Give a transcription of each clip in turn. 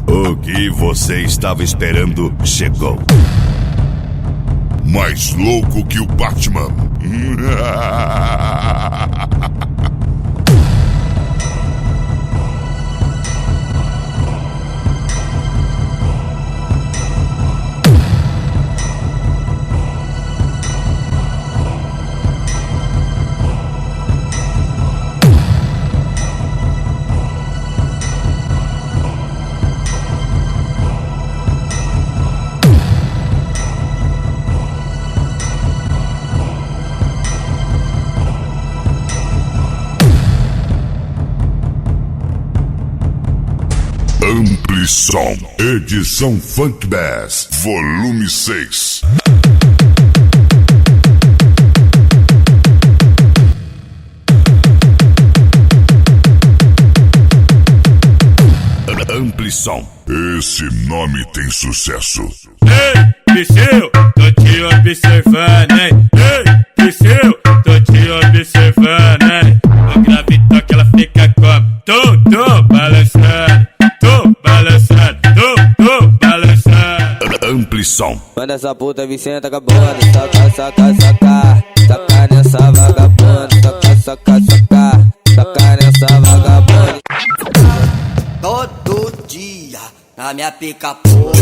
O que você estava esperando chegou. Mais louco que o Batman. Ampli Som, edição Funk Bass, volume 6. Ampli Som, esse nome tem sucesso. Ei, Psyu, tô te observando, hein? Ei, Psyu, tô te observando, hein? O gravitão que ela fica como? Tô balançando. Ampli Som. Manda essa puta Vicenta acabando, saca nessa vagabunda, saca nessa vagabunda. Todo dia na minha pica-pola,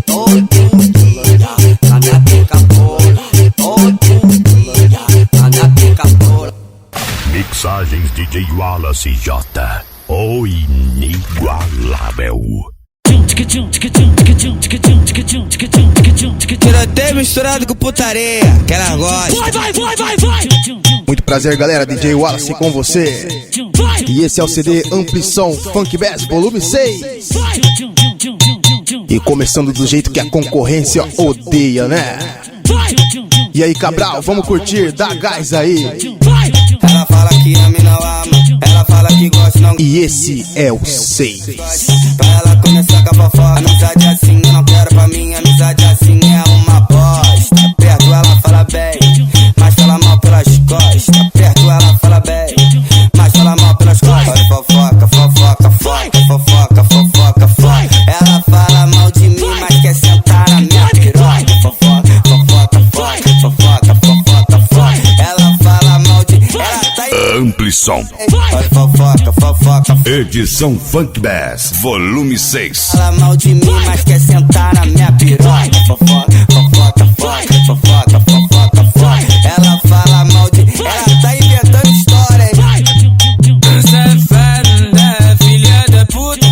todo dia na minha pica-pola, todo dia na minha pica-pola. Mixagens DJ Wallace J. O inigualável. Tiroteio misturado com putaria, que ela gosta. Vai. Muito prazer, galera, DJ Wallace com você. E esse é o CD Ampli Som Funk Bass volume 6. E começando do jeito que a concorrência odeia, né? E aí, Cabral, vamos curtir, dá gás aí. Ela fala que a mina ama, ela fala que gosta, não. E esse é o 6. Pra ela começar com a fofoca, amizade assim eu não quero pra mim, amizade assim é uma bosta. Perto ela fala bem, mas fala mal pelas costas. Perto ela fala bem, mas fala mal pelas costas. Fofoca. Ela fala mal de mim, mas quer sentar na minha piroca. Fofoca. Ela fala mal de... Ela tá Ampli Som, fofoca. edição Funk Bass, volume 6. Fala mal de mim, mas quer sentar na minha piroca. Fofoca. Ela fala mal de... Ela tá inventando história, hein? Safada, filha da puta,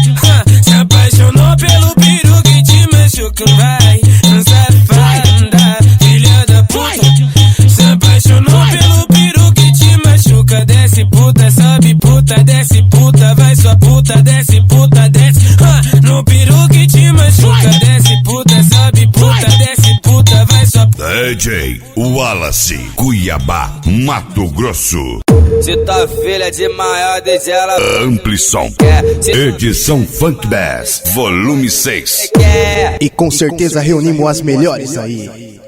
se apaixonou pelo peru que te machuca, vai. Safada, filha da puta, se apaixonou pelo peru que te machuca. Desce puta, sobe puta, desce puta, vai sua puta, desce puta, desce. No peru que te machuca, desce puta, sobe puta, desce puta, vai sua puta. DJ Wallace, Cuiabá, Mato Grosso. Se tua filha é de maior, desde ela Ampli Som, edição Funk Bass, volume 6. E com certeza reunimos as melhores aí.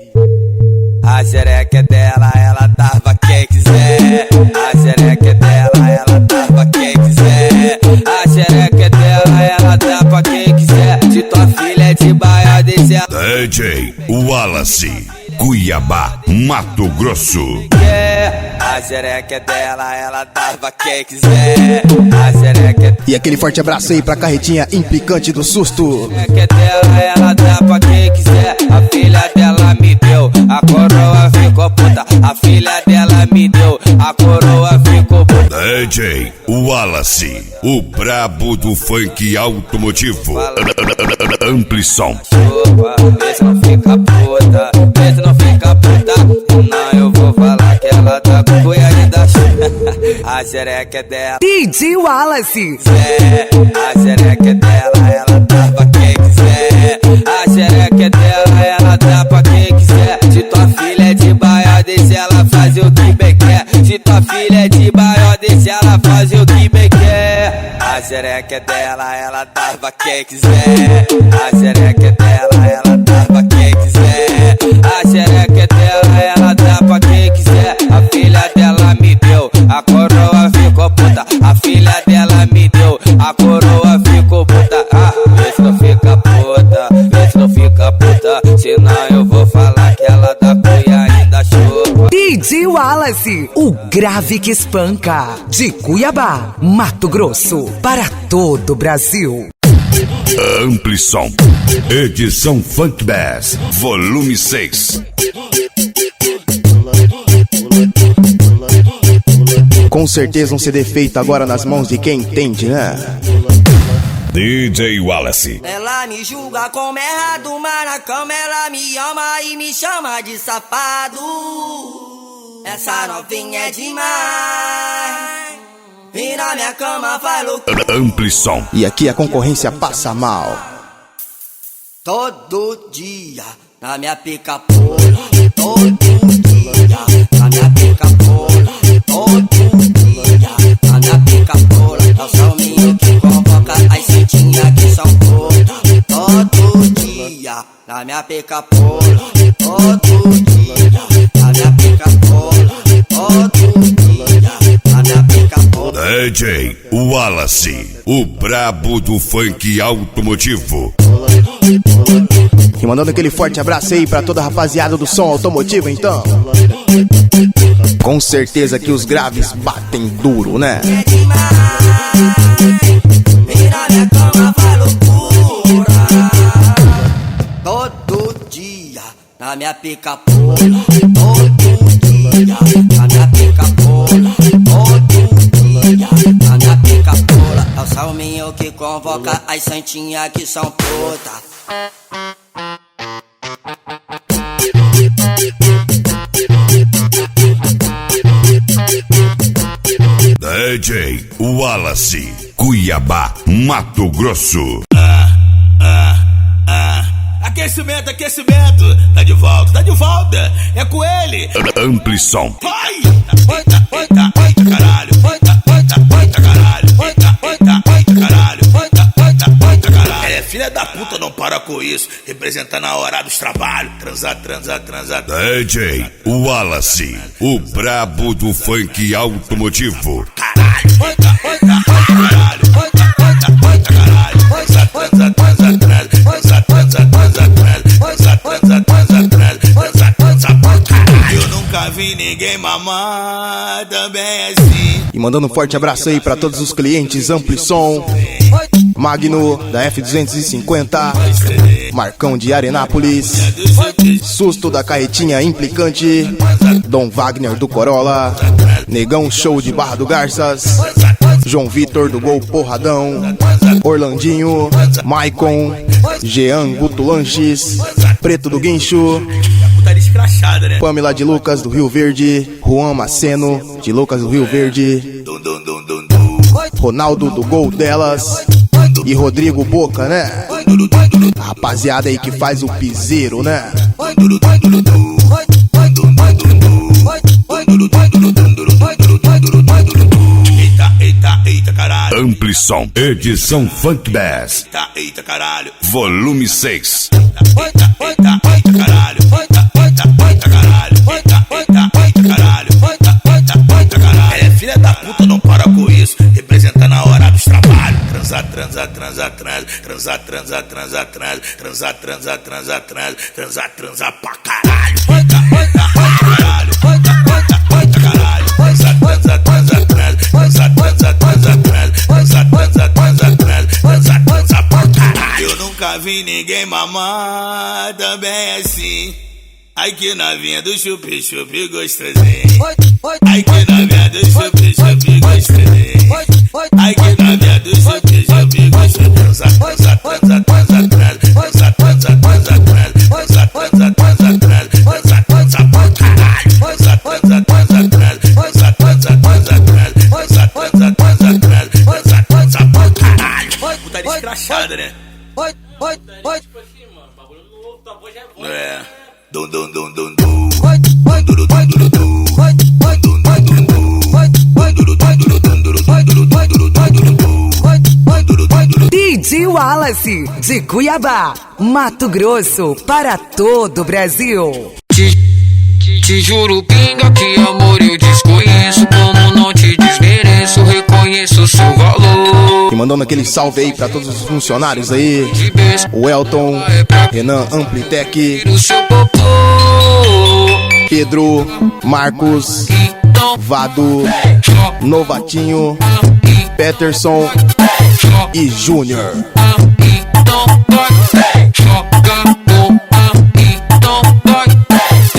A xereca é dela, ela tava quem quiser. A xereca é dela, ela tava quem quiser. A xereca é dela, ela dá pra quem quiser. Se tua filha é de maior, desde ela DJ Wallace, Cuiabá, Mato Grosso. A xereca é dela, ela dava quem quiser. A xereca é E aquele forte abraço aí pra carretinha implicante do susto. dela, ela dá pra quem quiser. A filha dela me deu, a coroa ficou puta. A filha dela me deu, a coroa ficou puta. DJ Wallace, o brabo do funk automotivo. Ampli Som. Chupa, vê se não fica puta, vê se não fica puta. Não, eu vou falar que ela tá com cunhade da chuva. A xereca é dela, DJ Wallace. a xereca é dela, ela dá pra quem quiser. A xereca é dela, ela dá pra quem quiser. Se tua filha é de Bahia, deixa ela fazer o que bem quer. Se tua filha é de Bahia, deixa ela fazer o que bem quer. A xereca é dela, ela dá pra quem quiser. A xereca é dela, ela dá pra quem quiser. A xereca é dela, ela dá pra quem quiser. A filha dela me deu, a coroa ficou puta. A filha dela me deu, a coroa ficou Wallace, o grave que espanca. De Cuiabá, Mato Grosso, para todo o Brasil. Amplison, edição Funk Bass, volume 6. Com certeza um CD feito agora nas mãos de quem entende, né? DJ Wallace. Ela me julga como errado, mas na cama ela me ama e me chama de safado. Essa novinha é demais. E na minha cama faz loucura. Amplison. E aqui a concorrência passa mal. Todo dia na minha pica-pola. Todo dia na minha pica-pola. Todo dia na minha pica-pola. É o salminho que convoca as cintinhas que são todas. Todo dia na minha pica-pola. Todo dia na minha pica-pola. Todo dia na minha pica-pola. DJ Wallace, o brabo do funk automotivo. E mandando aquele forte abraço aí pra toda a rapaziada do som automotivo, então. Com certeza que os graves batem duro, né? É demais. E na minha cama faz loucura. Todo dia na minha pica-pola. Todo dia na minha pica-pola. Todo dia na minha pica-pola. É o salminho que convoca as santinhas que são putas. DJ Wallace, Cuiabá, Mato Grosso. Aquecimento, aquecimento. Tá de volta, é com ele. Amplison. Vai! Eita, caralho. Eita, caralho. Eita, caralho. É, filha da puta, não para com isso. Representando a hora dos trabalhos. Transar. DJ Wallace, o brabo do funk automotivo. Caralho. Eu nunca vi ninguém mamar também assim. E mandando um forte abraço aí pra todos os clientes Amplison, Magno da F250, Marcão de Arenápolis, Susto da Carretinha Implicante, Dom Wagner do Corolla, Negão Show de Barra do Garças, João Vitor do Gol Porradão, Orlandinho, Maicon, Jean Guto Lanches, Preto do Guincho, Tá escrachada, né? Pamela de Lucas do Rio Verde, Juan Maceno de Lucas do Rio Verde, Ronaldo do Gol Delas e Rodrigo Boca, né? A rapaziada aí que faz o piseiro, né? Eita, caralho. Amplison, edição Funk Bass, Eita, caralho. volume 6. Eita, caralho. Eita, caralho. É, filha da puta, não para com isso. Representando a hora dos trabalhos. Transar pra caralho. Eu nunca vi ninguém mamar também assim. Ai que novinha do chupi-chupi gostosinho. Ai que novinha do chupi-chupi gostosinho. Ai que novinha do chupi-chupi gostosinho. Puta escrachada, né? É. DJ Wallace, de Cuiabá, Mato Grosso, para todo o Brasil. Te juro, pinga, que amor eu desconheço. Como não te desmereço, reconheço seu valor. E mandando aquele salve aí pra todos os funcionários aí, o Elton, Renan Amplitec, O seu popô, Pedro, Marcos, Vado, Novatinho, Peterson e Júnior.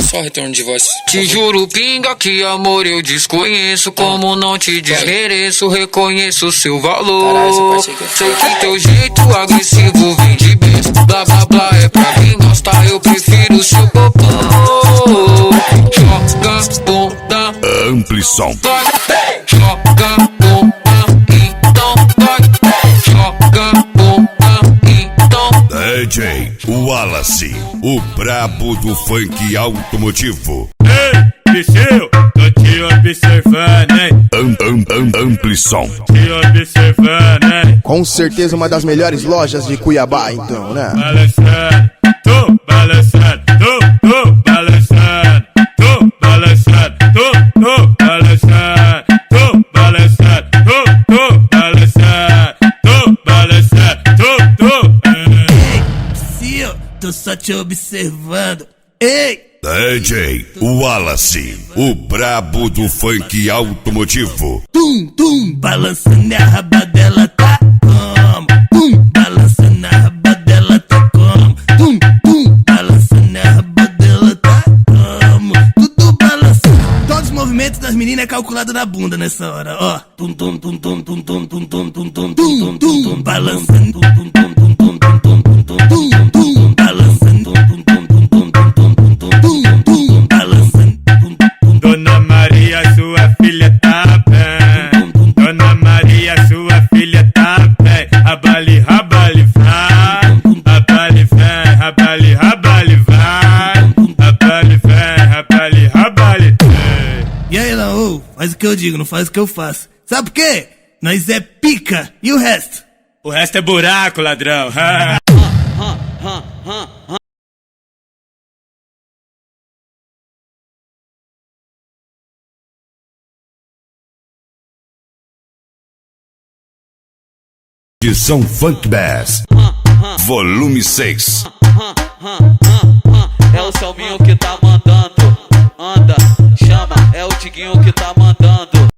Só retorno de voz. Te juro, pinga, que amor eu desconheço. Como não te desmereço, reconheço o seu valor. Sei que teu jeito agressivo vem de berço. Blá blá blá, é pra quem gosta, eu prefiro o seu popô. Joga bunda, Amplisom. joga bunda, então vai. Joga bunda, então. DJ Wallace, o brabo do funk automotivo. Ei, Psyu, tô te observando, hein? Amplisom. Te observando, hein? Com certeza uma das melhores lojas de Cuiabá, então, né? Balançando, tô balançando, tô balançando, tô balançando, tô balançando, tô balançando, tô balançando, tô balançando, tô. Psyu, tô só te observando. Ei! DJ Wallace, o brabo do funk automotivo. Balançando a raba dela tá como? Balançando a raba dela tá como? Balançando a raba dela tá como? Tudo balançando. Todos os movimentos das meninas é calculado na bunda nessa hora, ó. Balançando, Dona Maria, sua filha tá bem. Dona Maria, sua filha tá bem. Rabali, rabali, vai. Rabali, vem, rabali, rabali, vai. Rabali, vem, rabali, rabali, vem. E aí, Laô, faz o que eu digo, não faz o que eu faço. Sabe por quê? Nós é pica, e o resto? O resto é buraco, ladrão. Edição Funk Bass, volume 6. É o Selminho que tá mandando. Anda, chama, é o Diguinho que tá mandando.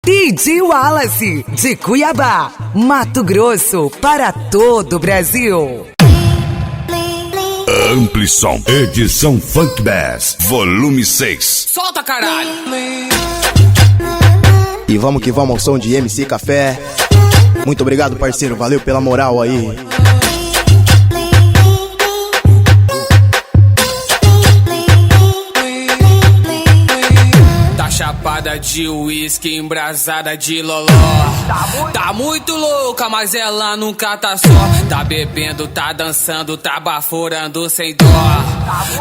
DJ Wallace, de Cuiabá, Mato Grosso, para todo o Brasil. Amplisom, edição Funk Bass, volume 6. Solta, caralho! E vamos que vamos ao som de MC Café. Muito obrigado, parceiro, valeu pela moral aí. Chapada de uísque, embrasada de loló. Tá muito louca, mas ela nunca tá só. Tá bebendo, tá dançando, tá baforando sem dó.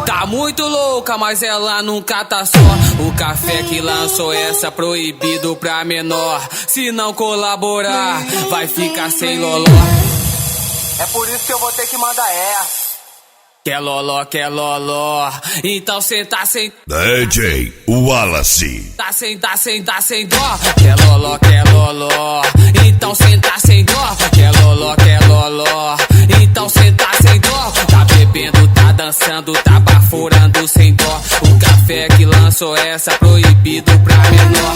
Tá muito louca, mas ela nunca tá só. O café que lançou essa proibido pra menor. Se não colaborar, vai ficar sem loló. É por isso que eu vou ter que mandar essa. Quer loló, então cê tá sem... DJ Wallace. Tá sem dó. Quer loló, então cê tá sem dó. Quer loló, então cê tá sem dó. Tá bebendo, tá dançando, tá baforando sem dó. O café que lançou essa proibido pra menor.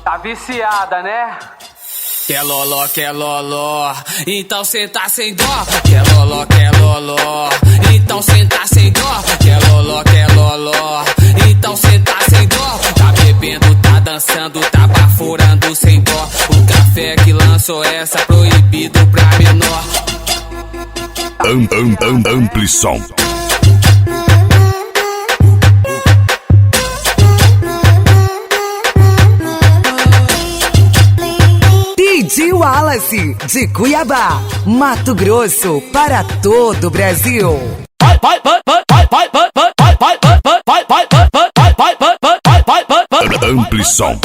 Tá viciada, né? Quer loló, então cê tá sem dó. Quer loló, então cê tá sem dó. Quer loló, então cê tá sem dó. Tá bebendo, tá dançando, tá baforando sem dó. O café que lançou essa proibido pra menor. Amplição. DJ Wallace, de Cuiabá, Mato Grosso, para todo o Brasil. Amplição.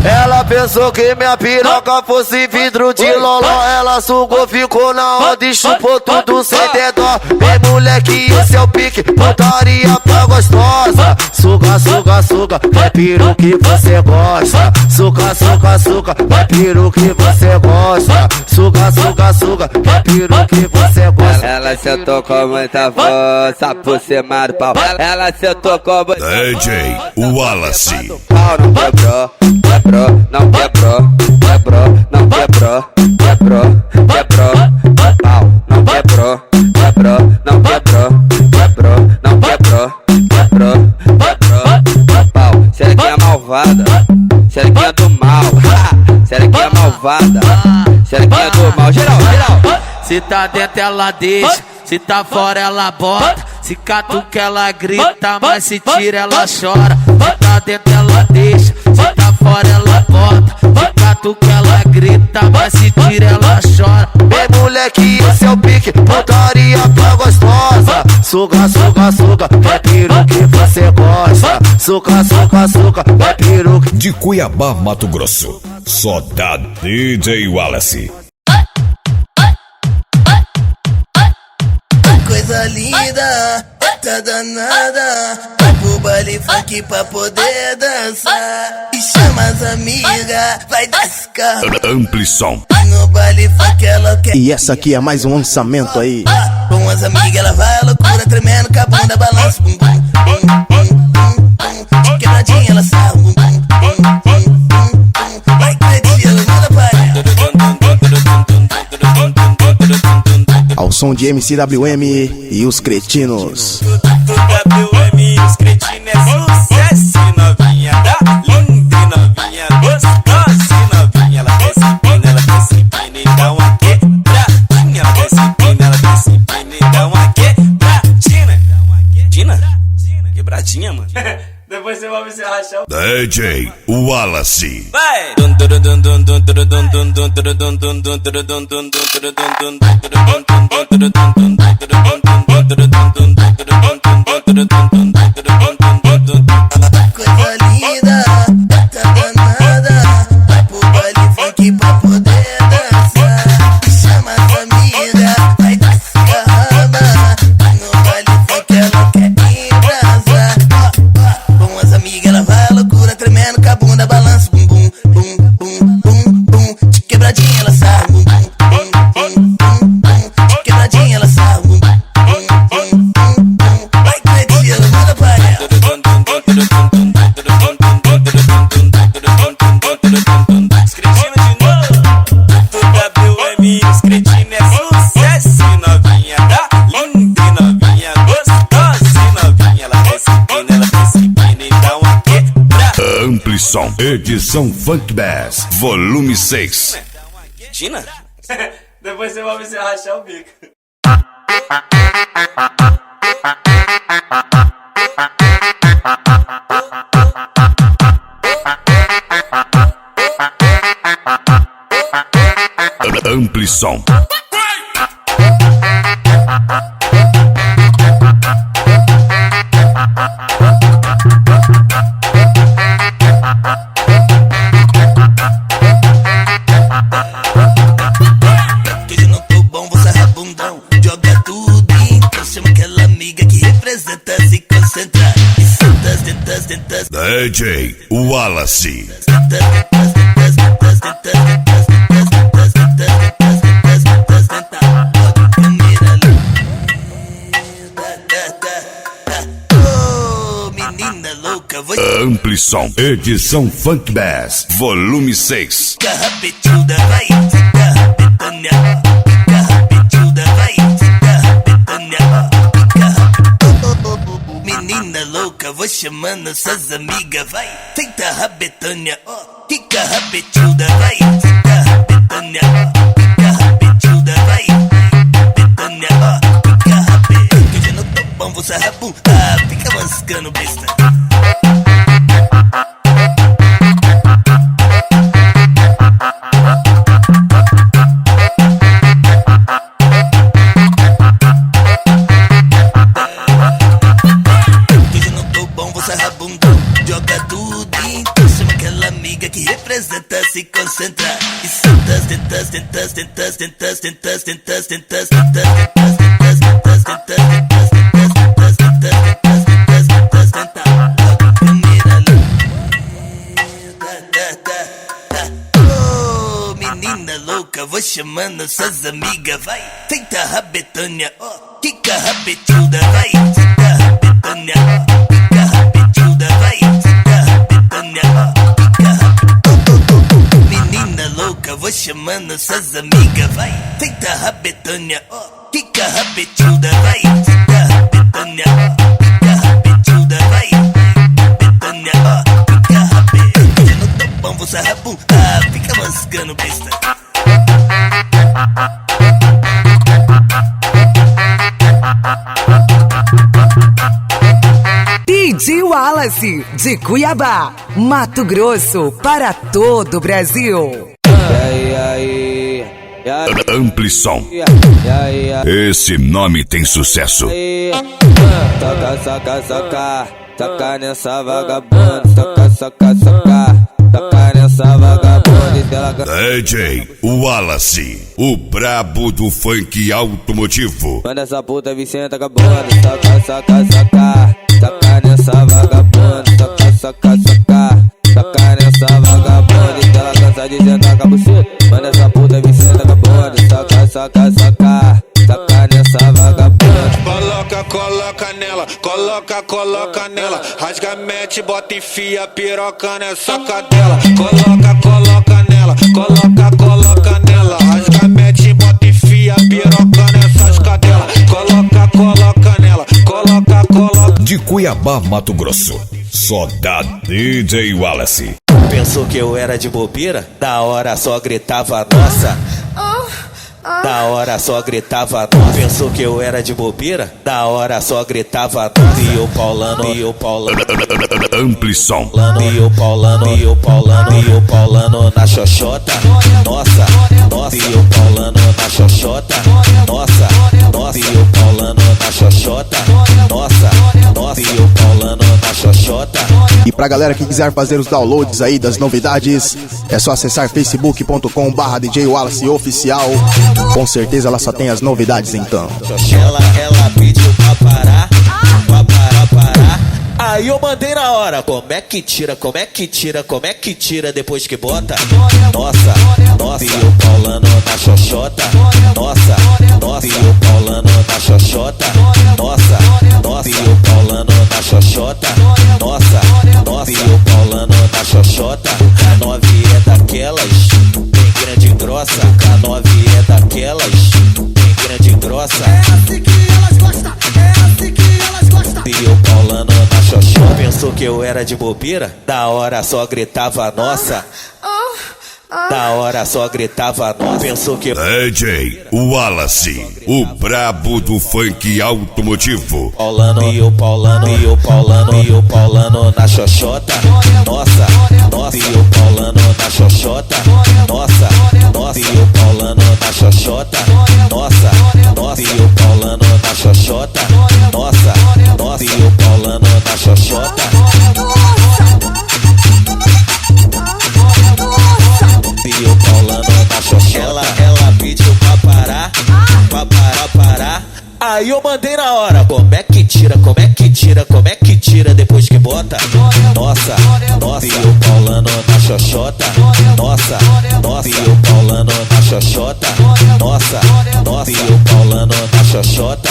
Ela pensou que minha piroca fosse vidro de loló. Ela sugou, ficou na onda e chupou tudo sem ter dó. Vem moleque, esse é o pique, putaria pra gostosa. Suga, suga, suga, é piru que você gosta. Suga, suga, suga, é piru que você gosta. Suga, suga, suga, é piru que você gosta. Ela sentou com muita força por cima do pau. Ela sentou com muita DJ Wallace. pau não quebrou, não quebrou, não quebrou, pau não quebrou, não quebrou, não quebrou, pau. Xerequinha malvada, xerequinha do mal, xerequinha malvada, xerequinha do mal, geral. Se tá dentro ela deixa, se tá fora ela bota. Se catuca ela grita, mas se tira ela chora. Se tá dentro ela deixa, se tá fora ela bota. Se catuca ela grita, mas se tira ela chora. Vem moleque, esse é o pique, putaria pra gostosa. Suga, suga, suga, é piru que você gosta. Suga, suga, suga, é piru que... De Cuiabá, Mato Grosso. Só dá DJ Wallace. Coisa linda, tá danada. Vai pro baile funk pra poder dançar. E chama as amigas, vai dar esse carro. Amplição. No baile funk ela quer. E essa aqui é mais um lançamento aí. Com as amigas ela vai à loucura, tremendo com a bunda balança. Bum, bum, bum, bum, bum, bum. De quebradinha ela sarra. Bum, bum, bum, bum, bum. Vai cretinha, ela manda para. Ao som de MCWM e os cretinos. WM e os cretinos é sucesso. Novinha da linda, novinha gostosa. Novinha, ela desce empina e dá uma quebradinha. Ela desce empina e dá uma quebradinha. Quebradinha, mano. Depois você vai ver se rachar o... DJ Wallace. Vai! Coisa linda, tá danada. Vai pro baile funk pra poder dançar. Chama as amigas, vai dar escarrada. No baile funk ela quer embrasar. Com as amigas ela vai à loucura, tremendo com a bunda balança. Bum, bum, bum, bum, bum, bum. De quebradinha ela sarra. Bum, bum, bum, bum, bum, bum. De quebradinha ela sarra. Bum, bum, bum, bum, bum. Vai cretinha, ela manda pra ela. Os cretinos de novo. WM e os cretinos é sucesso. Novinha da linda, novinha gostosa. Novinha, ela desce empina e dá uma quebra. Amplição. Edição Funk Bass. Volume 6. Dina? Depois você vai ver se rachar o bico. Amplição. DJ Wallace. Amplisom, edição Funk Bass, volume 6. Carrapetuda vai, carrapetânia, carrapetuda vai, carrapetânia, menina louca, vou chamando suas amigas, vai, senta rabetânia, que carrapetuda vai, carrapetânia, carrapetuda vai, betânia, carrape, que hoje eu não tô bom, vou sarrabum, fica mascando besta. Joga tudo então, chama aquela amiga que representa, se concentra e senta, tenta, tenta, tenta, tenta, tenta, tenta, tenta, oh, menina louca, vou chamando suas amigas, vai, tenta rabetânia, quica rabetuda, vai, tenta rabetânia, quica rabetuda, vai. Menina louca, vou chamando suas amigas, vai, tenta rabetânia, quica rabetuda, vai, tenta rabetânia, quica rabetuda, vai, betânia, quica rabe, hoje eu não tô bom, vou sarrabum, fica mascando besta. DJ Wallace, de Cuiabá, Mato Grosso, para todo o Brasil. Amplisom. Esse nome tem sucesso. Soca, soca, soca, soca nessa vagabunda, soca, soca, soca, soca nessa vagabunda dela. DJ Wallace, o brabo do funk automotivo. Manda essa puta Vicenta acabando, soca, soca, soca, soca nessa vagabunda, soca, soca, soca, soca nessa vagabunda dela cansa de sentar com a buceta. Manda essa puta Vicenta acabando, soca, soca, soca, soca nessa vagabunda. Coloca, coloca nela, coloca, coloca nela. Rasga, mete, bota, enfia, piroca nessa cadela. Coloca, coloca nela, coloca, coloca nela. Rasga, mete, bota, enfia, piroca nessas cadelas. Coloca, coloca nela, coloca, coloca. De Cuiabá, Mato Grosso, só dá DJ Wallace. Pensou que eu era de bobeira? Da hora só gritava nossa. Da hora só gritava nossa. Pensou que eu era de bobeira? Da hora só gritava nossa. E o Paulano, e o Paulano. Amplisom. E o Paulano, e o Paulano, e o Paulano na xoxota. Nossa, nossa. E o Paulano na xoxota. Nossa, nossa. E o Paulano na xoxota. Nossa, nossa. E o Paulano na xoxota. E pra galera que quiser fazer os downloads aí das novidades, é só acessar facebook.com/DJ Wallace Oficial. Com certeza ela só tem as novidades então. Ela pediu pra parar, parar. Aí eu mandei na hora. Como é que tira, como é que tira, como é que tira depois que bota? Nossa, nossa. E o Paulano na xoxota. Nossa, nossa. E o Paulano na xoxota. Nossa, nossa. E o Paulano na xoxota. Nossa, nossa. E o Paulano na xoxota. A novinha é daquelas bem grande e grossa. A novinha é daquelas bem grande e grossa. É assim que elas gostam, é assim que elas gostam. E o Paulano na xoxota. Pensou que eu era de bobeira? Da hora só gritava nossa. Da hora só gritava nossa. Pensou que DJ Wallace, o brabo do funk automotivo. Paulano, e o Paulano, e o Paulano, e o Paulano na xoxota. Nossa, nossa. E o Paulano na xoxota. Nossa, nossa. E o Paulano na xoxota. Nossa, nossa. E o Paulano na xoxota. Nossa, nossa. E o Paulano na xoxota. E o Paulano na xoxota. Ela pediu pra parar, parar. Aí eu mandei na hora. Como é que tira, como é que que tira depois que bota? Nossa, nossa, e o Paulano na xoxota. Nossa, nossa, e o Paulano na xoxota. Nossa, nossa, e o Paulano na xoxota.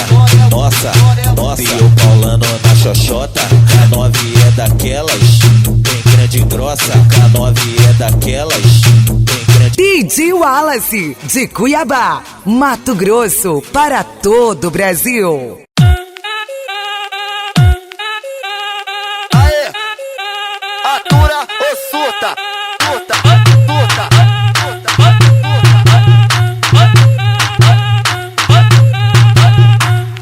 Nossa, nossa, e o Paulano na xoxota. K9 é daquelas, bem grande e grossa. K9 é daquelas, bem grande. DJ Wallace, de Cuiabá, Mato Grosso, para todo o Brasil. Aê, atura ou surta, surta, surta,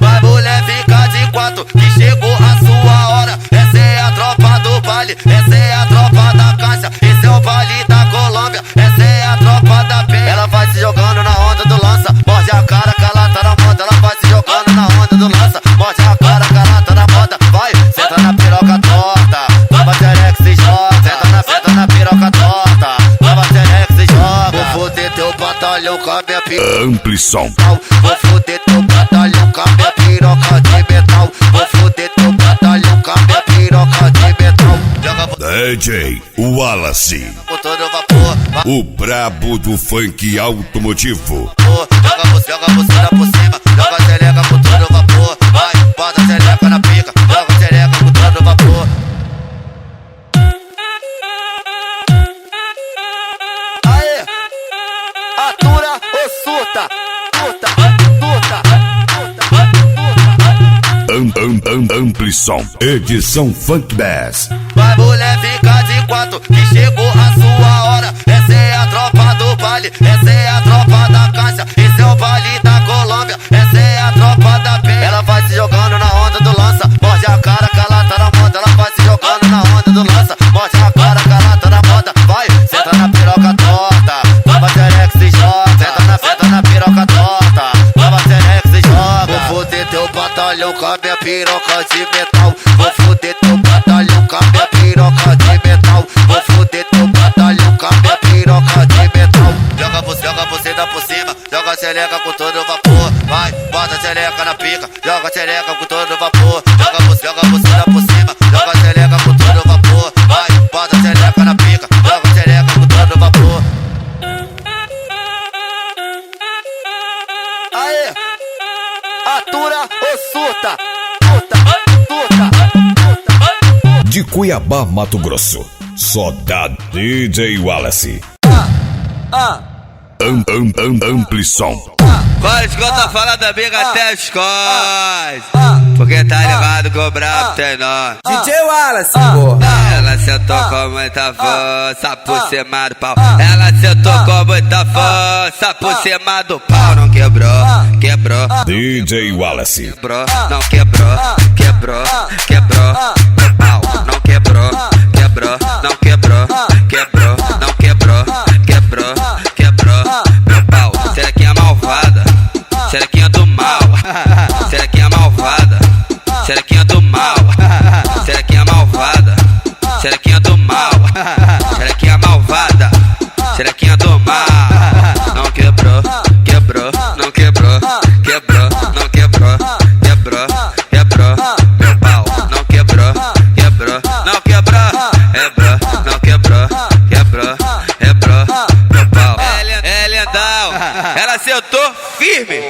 vai mulher ficar de quatro, que chegou a sua hora. Essa é a tropa do baile, essa é a tropa da caixa, esse é o baile da Colômbia, essa é a tropa da penha. Ela vai se jogando na onda do lança, morde a cara que ela tá na moda. Ela vai se jogando na onda do lança, morde a cara que ela tá na moda. Vai, senta na piroca torta, nova xereca se joga. Senta na piroca torta, nova xereca se joga. Vou foder teu batalhão com a minha piroca. Amplison. Vou foder teu batalhão com a minha piroca de metal. Vou foder teu batalhão com a minha piroca de metal. DJ Wallace, com todo vapor. o brabo do funk automotivo. Joga você por cima, joga a xereca com todo vapor. Vai, bota a xereca na pica, joga a xereca com todo vapor. Aê, atura ou surta, surta, surta. Amplison, edição Funk Bass. Vai mulher ficar de quatro, que chegou a sua hora. Essa é a tropa do baile, essa é a tropa da caixa, esse é o baile da Colômbia, essa é a tropa da penha. Ela vai se jogando na onda do lança, morde a cara que ela tá na moda. Ela vai se jogando na onda do lança, morde a cara que ela tá na moda. Vai, senta na piroca torta, nova xereca se joga. Senta na piroca torta, nova xereca se joga. Vou foder teu batalhão com a minha piroca de metal. Vou foder teu batalhão com a minha piroca de metal. Vou foder teu batalhão com a minha piroca de metal. Joga você dá por cima, joga a xereca com todo vapor. Vai, bota a xereca na pica, joga a xereca com todo vapor. Joga você dá por cima, joga a xereca com todo vapor. Vai, bota a xereca na pica, joga a xereca com todo vapor. Aê, atura ou surta, surta, surta. De Cuiabá, Mato Grosso, só dá DJ Wallace. Amplison. Fala, escuta, fala da briga até as costas. Porque tá ligado que o brabo tem nós. DJ Wallace, porra. Ela sentou com muita força por cima do pau. Ela sentou com muita força por cima do pau. Não quebrou, quebrou. DJ Wallace. Quebrou, não quebrou, quebrou, quebrou. Pau, não quebrou, quebrou, não quebrou, quebrou, não quebrou, quebrou, quebrou. Meu pau, xerequinha malvada, xerequinha do mal, xerequinha malvada, xerequinha do mal, xerequinha malvada, xerequinha do mal, xerequinha malvada, xerequinha do mal. Não quebrou, quebrou, não quebrou, quebrou, não quebrou, quebrou, quebrou. Meu pau, não quebrou, quebrou, não quebrou, quebrou, não quebrou, quebrou, quebrou. Meu pau é lindão, ela acertou firme.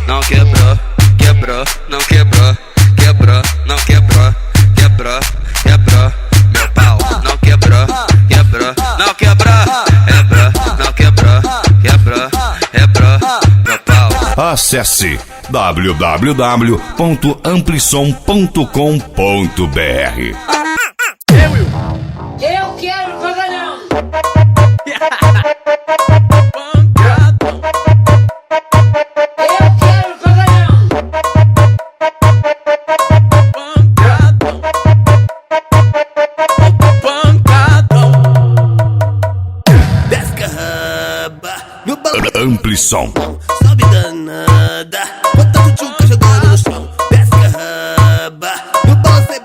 Não quebrou, quebrou, não quebrou, quebrou, não quebrou, quebrou, quebrou. Meu pau não quebrou, quebrou, não quebrou, quebrou, não quebrou, quebrou, quebrou. Meu pau. Acesse www.amplison.com.br. Eu quero pagalhão. Amplison. Sobe danada, bota o tchuca jogando no chão. Desce a raba, no balancei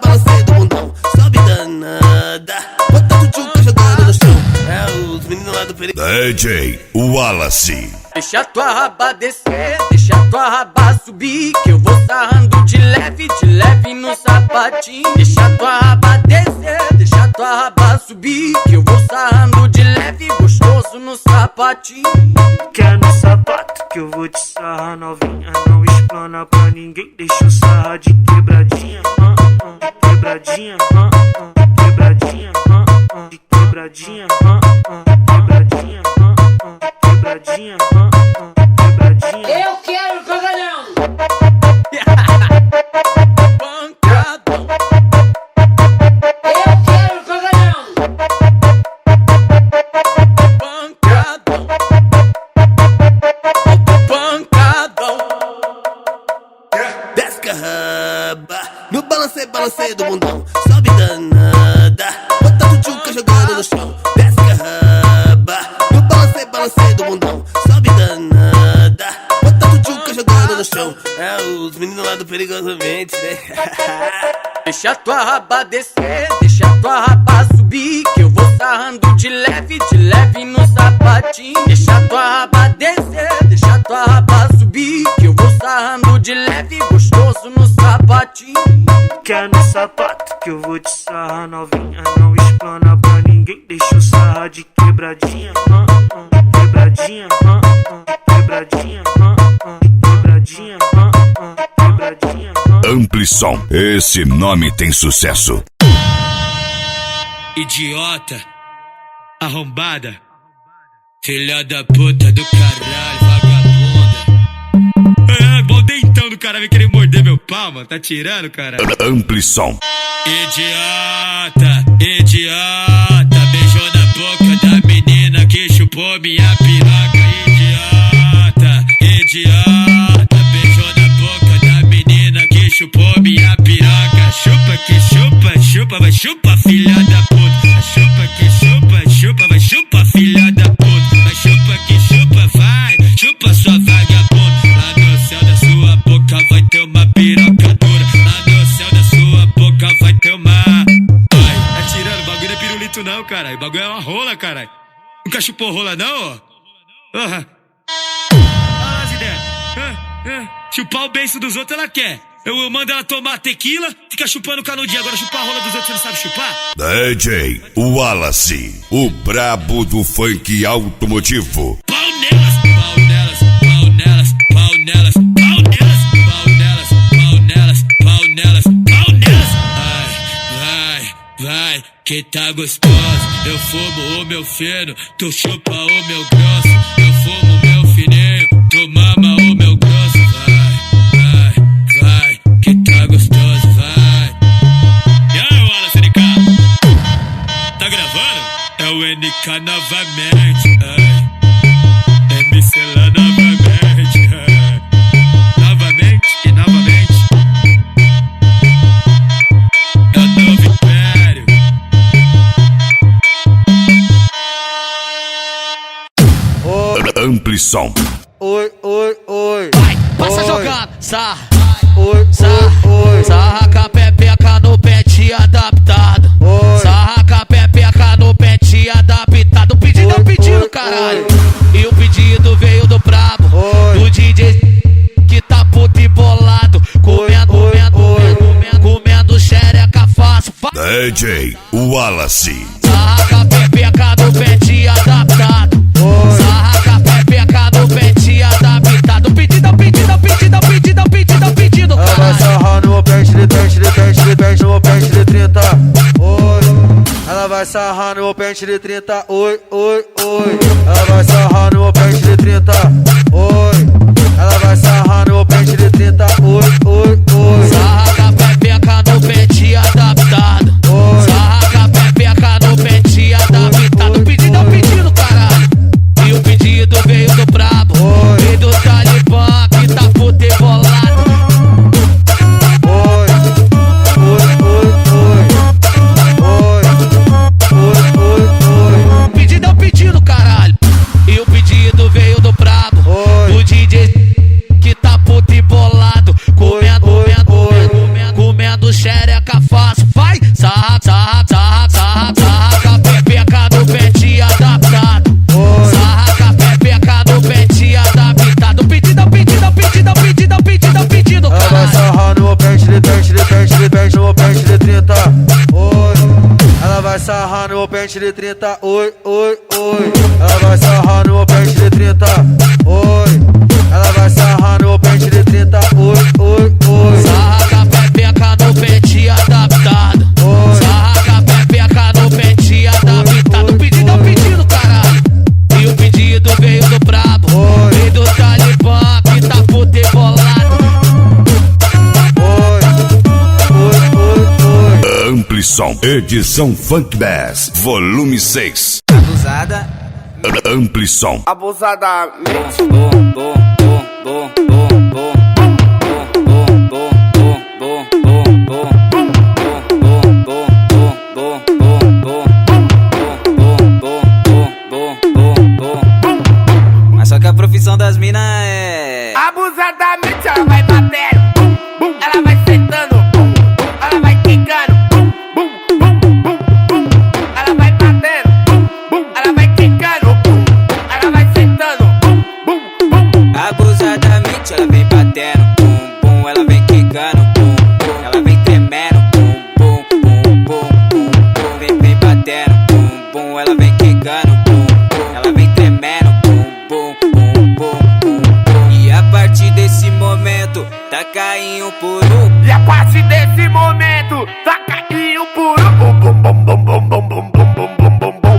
do bundão. Sobe danada, bota o tchuca jogando no chão. É os meninos lá do perigo. DJ Wallace. Deixa tua raba descer, deixa tua raba subir, que eu vou sarrando de leve no sapatinho. Deixa tua raba descer, deixa tua raba subir, que eu vou sarrando de leve, gostoso no sapatinho. Quer no sapato que eu vou te sarrar novinha, não explana pra ninguém, deixa eu sarrar de quebradinha, quebradinha, quebradinha, de quebradinha, quebradinha, quebradinha, quebradinha. Eu quero pagalhão. Pancadão. Eu quero pagalhão. Pancadão. Pancadão. Desce a raba no balanceio do mundão, sobe danada, bota o tchuca jogando no chão. Desce a raba no balanceio do mundão, sobe danada, bota o tchuca jogando no chão. É os meninos lá do Perigosamente, né? Deixa tua raba descer, deixa tua raba subir, que eu vou sarrando de leve no sapatinho. Deixa tua raba descer, deixa tua raba subir, que eu vou sarrando de leve, gostoso no sapatinho. Quer no sapato que eu vou te sarrar novinha, não explana pra ninguém, deixa eu sarrar de quebradinha, quebradinha, quebradinha, quebradinha, quebradinha. Amplisom, esse nome tem sucesso. Idiota, arrombada, filha da puta do caralho, vagabunda. É, bom dentão do cara, vem querer morder meu pau, mano, tá tirando, cara. Amplisom. Idiota, idiota, beijou na boca da menina que chupou minha piroca. Idiota, idiota, beijou na boca da menina que chupou minha piroca. Chupa que chupa, chupa, vai chupa, filha da puta. Chupa que chupa, chupa, vai chupa, filha da puta. Vai chupa que chupa, vai, chupa sua vagabunda. Lá no céu da sua boca vai ter uma piroca dura. Lá no céu da sua boca vai ter uma... Ai, tá tirando, o bagulho não é pirulito não, caralho. O bagulho é uma rola, caralho. Nunca chupou rola não, ó? Olha as ideias. Chupar o beiço dos outros ela quer. Eu mando ela tomar tequila, fica chupando canudinho. Agora chupar a rola dos outros você não sabe chupar? DJ Wallace, o brabo do funk automotivo. Pau nelas, pau nelas, pau nelas, pau nelas, pau nelas, pau nelas, pau nelas, pau nelas, pau nelas. Vai, vai, que tá gostoso. Eu fumo o meu feno, tu chupa o meu grosso. Eu fumo o meu fininho, tu mama o meu grosso. Vai, que tá gostoso, vai. E aí, Wallace NK? Tá gravando? É o NK novamente, ai. MC lá novamente, ai. Novamente e novamente. É o novo império. Amplisom. Oi, oi, oi. Vai, passa jogando, sarra. Sarra pepeca no pente adaptado. Sarra pepeca no pente adaptado. Pedido é um pedido, caralho. E o pedido veio do brabo, do DJ que tá puto e bolado. Comendo xereca fácil. DJ Wallace. Sarra pepeca no pente adaptado. Sarra pepeca no pente adaptado. Pedido é um pedido, é um pedido, é um pedido, é um pedido, é um pedido, caralho. Ela vai sarrar no meu pente de pente de pente de pente no meu pente de 30. Oi. Ela vai sarrar no meu pente de 30. Oi, oi, oi. Ela vai sarrar no meu pente de 30. Oi. Ela vai sarrar no meu pente de 30. Oi, oi, oi. Sarra pepeca no pente adaptado. Sarra pepeca no pente adaptado. Pedido é um pedido, caralho. E o pedido veio do brabo, veio do Talibã que tá puto e bolado. Oi, oi, oi, oi. Oi, oi, oi, oi. Pedido é um pedido, caralho. E o pedido pente de 30, oi, oi, oi. Ela vai sarrar no pente de 30, oi. Ela vai sarrar no pente de 30, oi, oi, oi. Sarra com a pepeca no pente adaptado. Sarra com a pepeca no pente adaptado. O pedido é um pedido, caralho. E o pedido veio do brabo, veio do Talibã que tá futebolado. Amplison, edição Funk Bass, volume 6. Abusada. Amplison. Abusadamente. Mas só que a profissão das minas é abusadamente. Ela vai batendo, ela vai sentando, ela vai quicando, ela vai batendo, ela vai quicando, ela vai sentando. abusadamente. Ela vem batendo, bum, bum. Ela vem quicando, bum, bum. Ela vem tremendo, bum, bum, bum, bum, bum, bum. Vem batendo, bum, bum. Ela vem quicando, bum, bum. Ela vem tremendo, bum, bum, bum, bum, bum, bum. E a partir desse momento, tá caindo por um. E a partir desse momento, tá caindo por um. Bum, bum, bum, bum, bum, bum, bum, bum, bum, bum, bum, bum.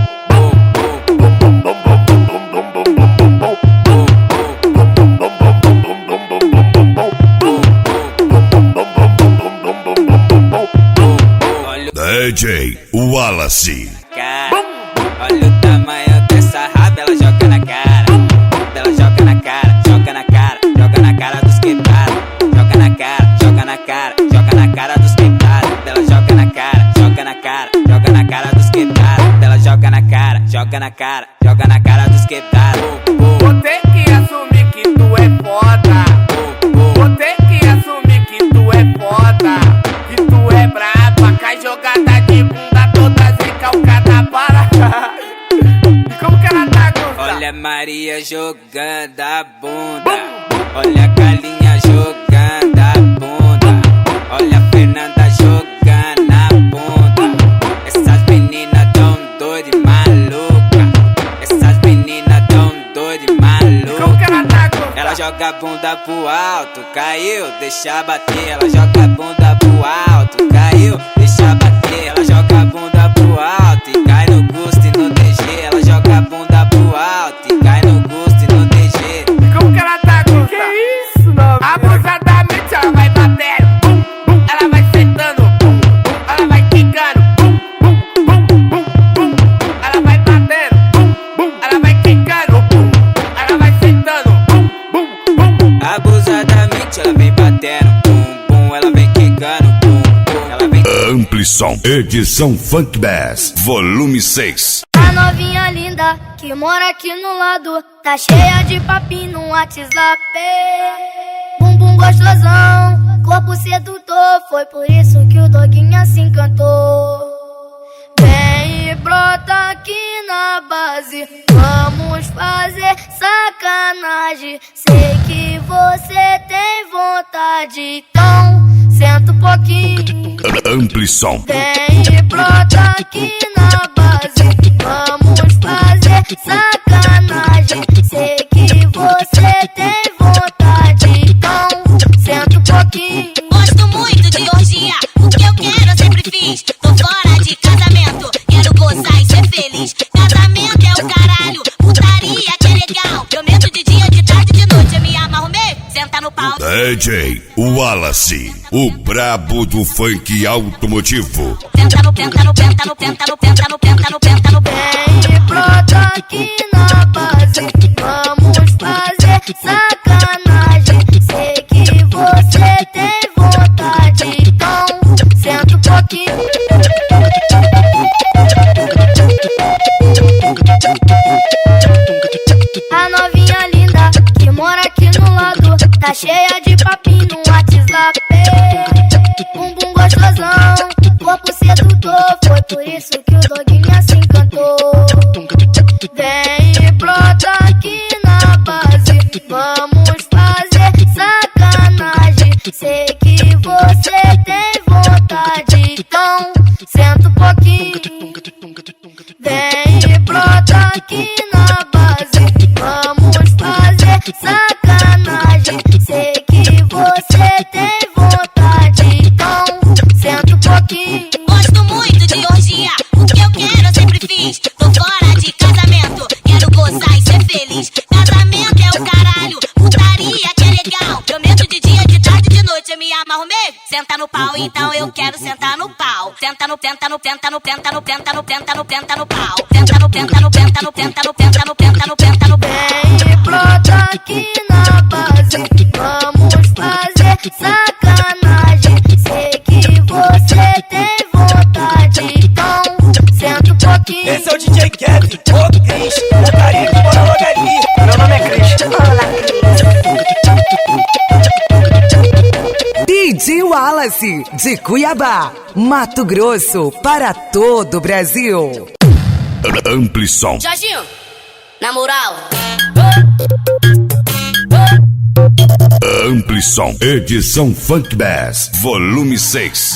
DJ Wallace. Olha o tamanho dessa raba, ela joga na cara. Ela joga na cara, joga na cara, joga na cara dos quebrados. Joga na cara, joga na cara, joga na cara dos quebrados. Ela joga na cara, joga na cara, joga na cara dos quebrados. Ela joga na cara, joga na cara, joga na cara dos quebrados. Vou ter que assumir que tu é foda. Vou ter que assumir que tu é foda. Que tu é braba, cai jogada de bunda toda recalcada para. E como que ela tá, Gusta? Olha a Maria jogando a bunda. Olha a Galinha jogando a bunda. Olha a Fernanda jogando a bunda. Essas meninas tão doidas e maluca. Essas meninas tão doidas e maluca. Como que ela tá, Gusta? Ela joga a bunda pro alto, caiu, deixa bater. Ela joga a bunda pro alto, caiu, deixa bater. Ela joga a bunda pro alto e cai no gosto e no DG. Ela joga a bunda pro alto e cai no gosto e no DG. E como que ela tá, Gusta? Que isso, não? Abusadamente ela vai batendo, bum, bum. Ela vai sentando, bum, bum. Ela vai quicando, bum, bum, bum, bum, bum. Ela vai batendo, bum, bum. Ela vai quicando, bum. Ela vai sentando, bum, bum, bum. Abusadamente ela vem batendo, bum, bum. Ela vem quicando, bum, bum. Ela vem Amplison, edição Funk Bass, volume 6. A novinha linda que mora aqui no lado tá cheia de papinho no WhatsApp. Bumbum gostosão, corpo sedutor, foi por isso que o doguinha se encantou. Vem e brota aqui na base, vamos fazer sacanagem. Sei que você tem vontade, então senta um pouquinho. Amplison. Vem e brota aqui na base, vamos fazer sacanagem. Sei que você tem vontade, então senta um pouquinho. Gosto muito de orgia, o que eu quero eu sempre fiz. Tô fora de casamento, quero gozar e ser feliz. Casamento é o caralho, putaria que é legal. Eu meto de dia, de tarde, de noite, eu me amarro mesmo, senta no pau. DJ Wallace, o brabo do funk automotivo. Tenta no, tenta no, tenta no, tenta no, tenta no, tenta no, tenta no. Vem e brota aqui na base, vamos fazer sacanagem. Sei que você tem vontade, então senta um pouquinho. A novinha linda que mora aqui no lado tá cheia de papinho no WhatsApp. Bumbum gostosão, corpo sedutor, foi por isso que o doguinha se encantou. Vem e brota aqui na base, vamos fazer sacanagem. Sei que você tem vontade, então senta um pouquinho. sacanagem. Sei que você tem vontade, então senta um pouquinho. Gosto muito de orgia, o que eu quero eu sempre fiz. Tô fora de casamento, quero gozar e ser feliz. Casamento é o caralho, putaria que é legal. Prometo de dia, de tarde, de noite eu me amarro mesmo. Senta no pau, então eu quero sentar no pau. Senta no, tenta no, tenta no, tenta no, tenta no, tenta no, tenta no pau. Tenta no, tenta no, tenta no, tenta no, tenta no, tenta no, tenta no pau. Vem brota aqui na base, vamos fazer sacanagem. Sei que você tem vontade, então senta um pouquinho. Esse é o DJ Kevin, o Cris, o Caribe, bora logo ali. Meu nome é Cris. DJ Wallace, de Cuiabá, Mato Grosso, para todo o Brasil. Amplisom. Jorginho, na moral. Amplisom. Edição Funk Bass, volume 6.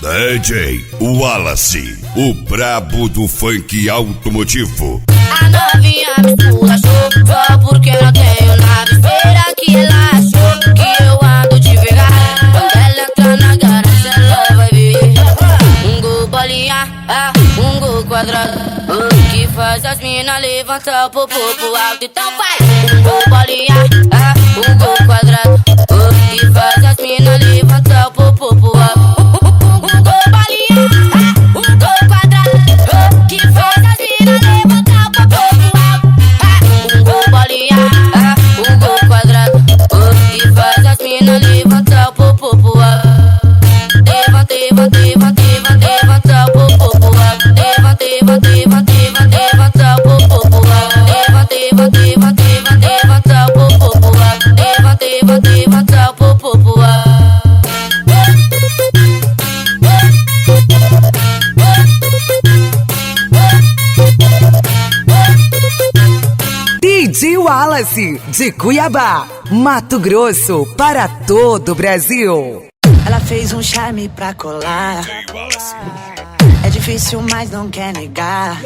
DJ Wallace, o brabo do funk automotivo. A novinha me esculachou, só porque não tenho nave. Será que ela achou que eu ando devagar? Quando ela entrar na garagem ela vai ver um gol bolinha, um gol quadrado, que faz as minas levantar o popô pro alto. Então faz um gol bolinha, um gol quadrado, que faz as minas levantar o popô pro alto. Um gol bolinha, um gol quadrado, que faz as minas levantar o popô pro alto. Um gol bolinha, um gol quadrado, que faz as minas levantar o popô pro alto. Levanta, levanta, levanta, levanta, levanta o popô pro alto. Levanta, levanta, levanta, levanta, levanta o popô pro alto. Levanta, levanta, levanta, levanta, levanta o popô pro alto. Levanta, levanta, levanta o popô pro alto. DJ Wallace, de Cuiabá, Mato Grosso, para todo o Brasil. Ela fez um charme pra colar. É difícil, mas não quer negar.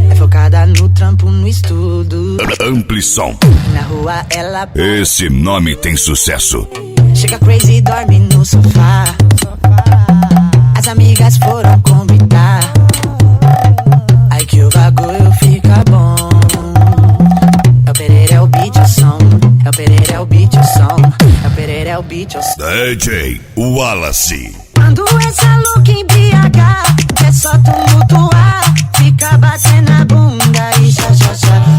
É focada no trampo, no estudo. Amplisom. Na rua ela Esse nome tem sucesso. chega crazy e dorme no sofá. As amigas foram convidar. Aí que o bagulho fica bom. É o Pereira, é o beat, o som. É o Pereira, é o beat, o som. É o Pereira, é o beat, o som. DJ Wallace. Quando essa look em BH, é só tumultuar. Fica batendo a bunda e xa.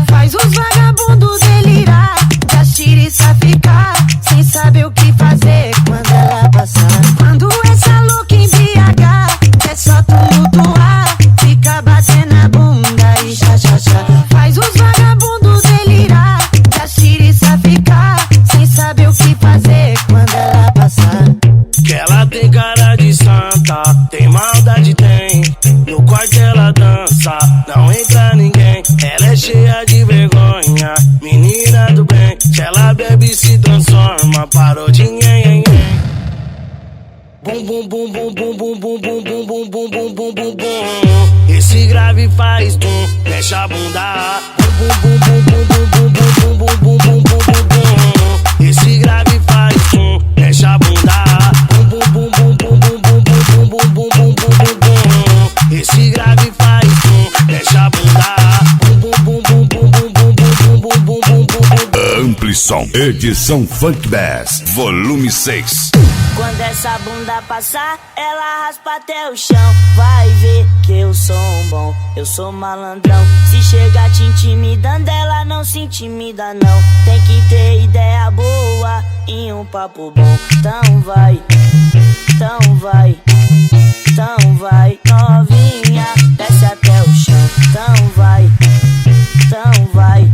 Faz os vagabundos delirar. Já tiriça ficar sem saber o que fazer quando ela passar. Quando essa look em BH, é só tumultuar. Fica batendo a bunda e xa. Faz os vagabundos delirar. Já tiriça ficar sem saber o que fazer quando ela passar. Que ela tem cara de santa, tem maldade, tem. No quarto ela dança, não entra ninguém. Ela é cheia de vergonha, menina do bem. Se ela bebe se transforma, parou de nhen. Bum bum bum bum bum bum bum bum bum bum bum bum bum bum bum. Esse grave faz tum, mexe a bunda. Bum bum bum bum bum bum bum bum bum bum bum bum bum bum. Esse grave faz tum, mexe a bunda. Bum bum bum bum bum bum bum bum bum bum bum bum bum. Esse grave faz tum, mexe a bunda. Bum bum bum bum bum bum bum bum bum bum bum. Amplisom. Edição Funk Bass, volume 6. Quando essa bunda passar, ela raspa até o chão. Vai ver que eu sou um bom, eu sou malandrão. Se chegar te intimidando, ela não se intimida não. Tem que ter ideia boa e um papo bom. Então vai, então vai, então vai. Novinha, desce até o chão. Então vai, então vai,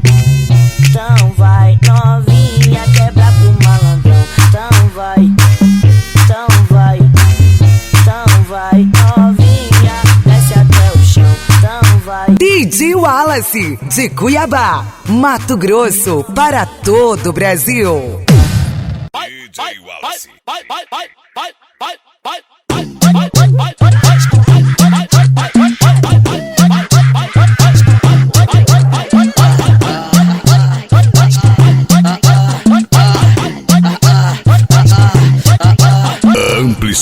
então vai. Novinha, quebra pro malandrão. Então vai, então vai, então vai. Novinha, desce até o chão. Então vai. DJ Wallace, de Cuiabá, Mato Grosso, para todo o Brasil. DJ Wallace.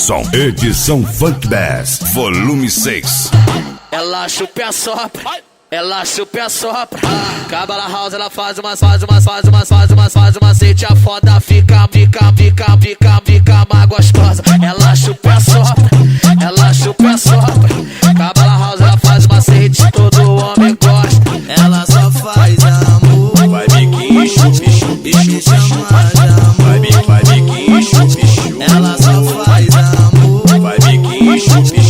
Amplisson, edição Funk Bass, volume 6. Ela chupa e assopra, ela chupa e assopra. Cabala House, ela faz uma macete, a foda fica mais gostosa. Ela chupa e assopra, ela chupa e assopra. Cabala House, ela faz uma macete, todo homem gosta. Ela só faz amor, vai biquinho, bicho chama de amor. Vai biquinho, ela só faz amor, vai biquinho, bicho chama de amor.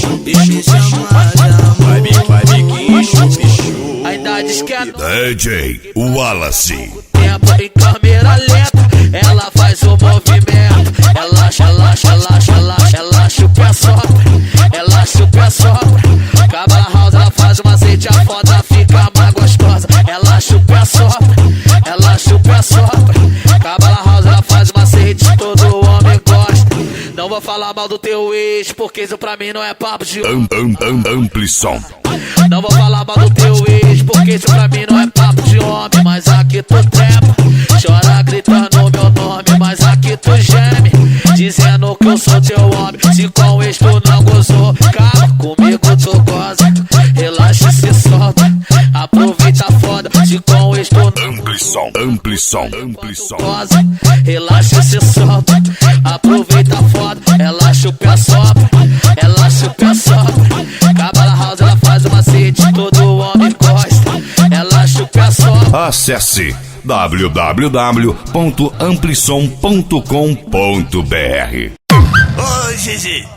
Vai biquinho, A idade esquenta, DJ Wallace. tempo em câmera lenta, ela faz o movimento. Ela chupa e assopra, ela chupa e assopra. Cabala House, ela faz uma macete, a foda fica mais gostosa. Ela chupa e assopra, ela chupa e assopra. Cabala House, ela faz uma macete, todo homem gosta. Não vou falar mal do teu ex, porque isso pra mim não é papo de Amplisson. Não vou falar mal do teu ex, porque isso pra mim não é papo de homem. Mas aqui tu trepa, chora gritando meu nome. Mas aqui tu geme, dizendo que eu sou teu homem. Se com o ex tu não gozou, calma, comigo tu goza. Relaxa e se solta, aproveita a foda. Se com o ex tu não Amplisson. goza, relaxa e se solta, aproveita a foda. Ela chupa e assopra, ela chupa e assopra. Cabala House, ela faz uma macete, todo homem gosta. Ela chupa e assopra. Acesse www.amplisson.com.br. Ô, GG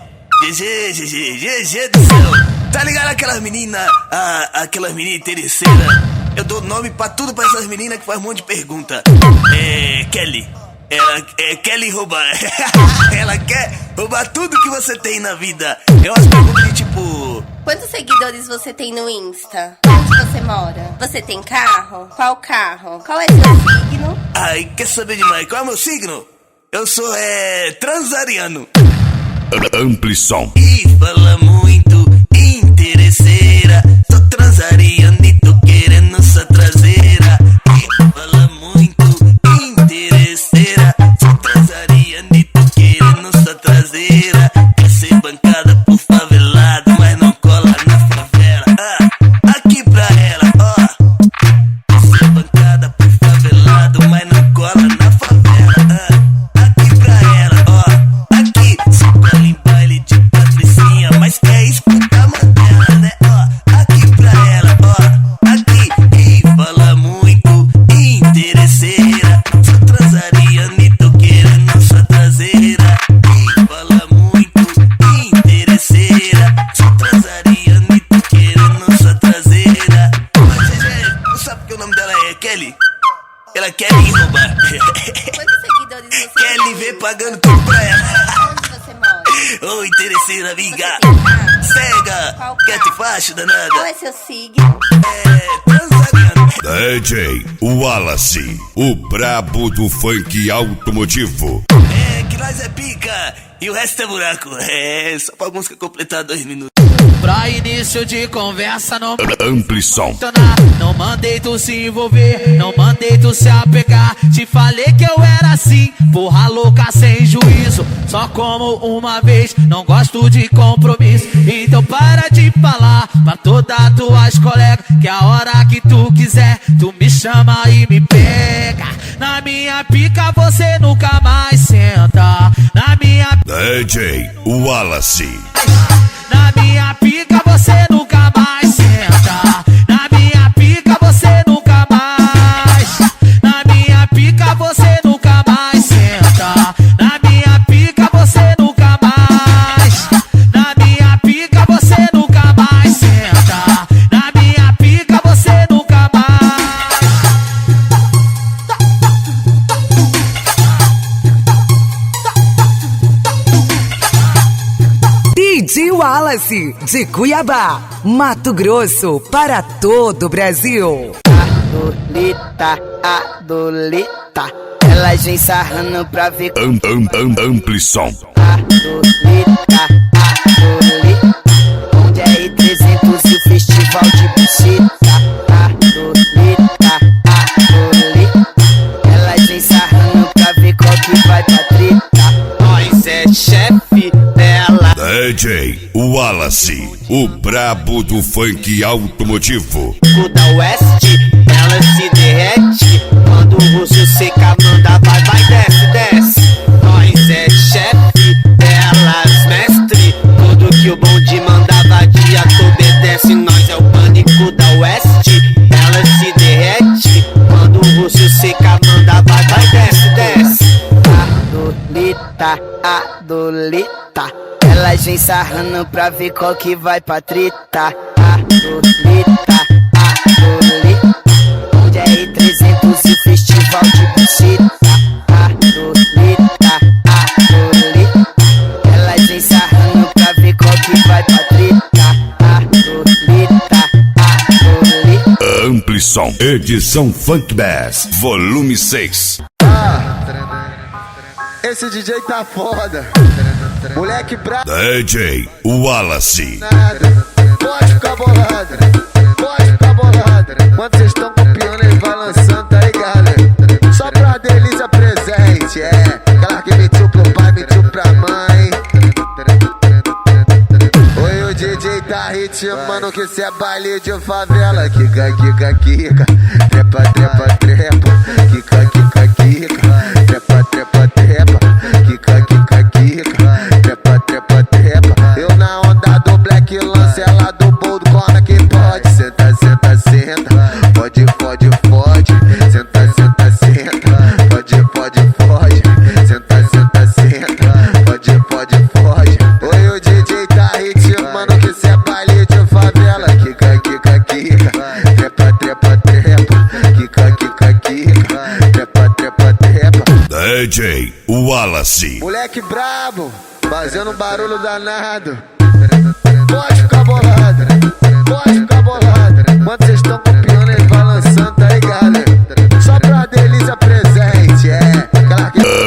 do céu. Tá ligado aquelas meninas, aquelas meninas interesseiras? Eu dou nome pra tudo pra essas meninas que faz um monte de pergunta. Kelly. Kelly roubar. Ela quer roubar tudo que você tem na vida. É umas perguntas de tipo... Quantos seguidores você tem no Insta? Onde você mora? Você tem carro? Qual carro? Qual é seu signo? Ai, quer saber demais? Qual é o meu signo? Eu sou, transariano. Amplisson. E fala muito interesseira. Tô transariano e tô querendo sua traseira. E fala muito interesseira. Tô transariano e tô querendo sua traseira. Quer ser bancada por favelado, mas não cola na favela. Aqui pra ela, ó. Quer ser bancada por favelado, mas não cola na favela. Aqui pra ela, ó. Aqui, só cola em baile de patricinha, mas quer escutar Mandela, né? Ó, aqui pra ela, ó. Aqui, e fala muito interesseira. Só transariano e tô querendo sua traseira. E fala muito interesseira. Só transariano e tô querendo sua traseira. Mas GG, não sabe que o nome dela é Kelly? Ela quer me roubar. Quantos seguidores você Kelly vê pagando tudo pra ela. Onde você mora? Ô, interesseira, amiga. Cega, quer te facho, danada? Qual é seu signo? Transariano. DJ Wallace, o brabo do funk automotivo. Que nós é pica e o resto é buraco. Só pra música completar 2 minutos. Pra início de conversa não Amplisson. Não mandei tu se envolver, não mandei tu se apegar. Te falei que eu era assim, porra louca sem juízo. Só como uma vez, não gosto de compromisso. Então para de falar pra todas tuas colegas que a hora que tu quiser, tu me chama e me pega. Na minha pica você nunca mais senta. Na minha DJ Wallace. Na minha pica você nunca mais senta. Na minha pica você nunca mais. Na minha pica você nunca mais senta. Na minha pica você nunca mais. Na minha pica você nunca mais senta. Na minha pica você nunca mais. DJ Wallace, de Cuiabá, Mato Grosso, para todo o Brasil. Adolita, elas vem sarrando pra ver. Amplisson. Adolita, onde é E300 e o festival de buceta. Adolita, elas vem sarrando pra ver qual que vai pra treta. Nós é chefe dela. DJ Wallace, o brabo do funk automotivo. Da Oeste, ela se derrete. Quando o russo seca, manda vai, desce, desce. Nós é chefe, elas mestre. Tudo que o bonde manda vadia, tu obedece. Nós é o pânico da Oeste, ela se derrete. Quando o russo seca, manda vai, desce, desce. Adolita, elas vem sarrando pra ver qual que vai pra treta. Adolita, onde é R300 e o festival de buceta. Adolita, elas vem sarrando pra ver qual que vai pra treta. Adolita, Ampli Som, edição Funk Bass, volume 6. Esse DJ tá foda. Moleque brabo. DJ Wallace. Pode ficar bolado. Pode ficar bolado. Quando vocês estão copiando, ele vai lançando, tá ligado? Só pra delícia presente, é. Aquela que mentiu pro pai, mentiu pra mãe. Oi, o DJ tá ritmando que cê é baile de favela. Kika, kika, kika. Trepa, trepa, trepa. Kika, kika, kika. Trepa, trepa, trepa. Kika, kika, kika. Trepa, trepa, trepa. Eu na onda do Black Lance, ela do Bold Corner que pode. Senta, senta, senta. Pode, pode, pode. Senta, senta, senta. Pode, pode, pode. Senta, senta, senta. Pode, pode, pode. Oi, o DJ tá ritmando que cê é baile de favela. Kika, kika, kika. Trepa, trepa, trepa. Kika, kika, kika. Trepa, trepa, trepa. DJ Wallace. Moleque brabo, fazendo barulho danado. Pode ficar bolado, pode ficar bolado. Quando vocês estão copiando, ele vai lançando, tá ligado? Só pra delícia presente, é.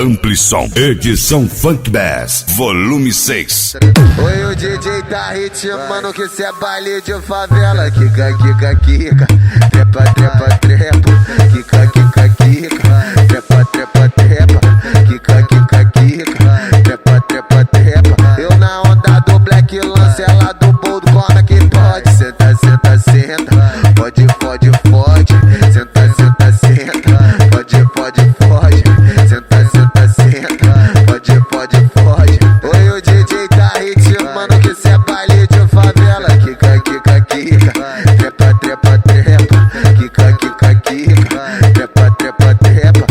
Ampli Som, edição Funk Bass, volume 6. Oi, o DJ tá ritmando que cê é baile de favela. Kika, kika, kika. Trepa, trepa, trepa. Kika, kika, kika. Trepa, trepa, trepa. Kika, kika, kika. Trepa, trepa, trepa. Eu na onda do Black Lance, ela do Bold Corner que pode. Senta, senta, senta. Pode, pode, pode. Senta, senta, senta. Pode, pode, pode. Senta, senta, senta. Pode, pode, pode. Oi, o DJ tá ritmando que cê é baile de favela. Kika, kika, kika. Trepa, trepa, trepa. Kika, kika, kika. Trepa, trepa, trepa.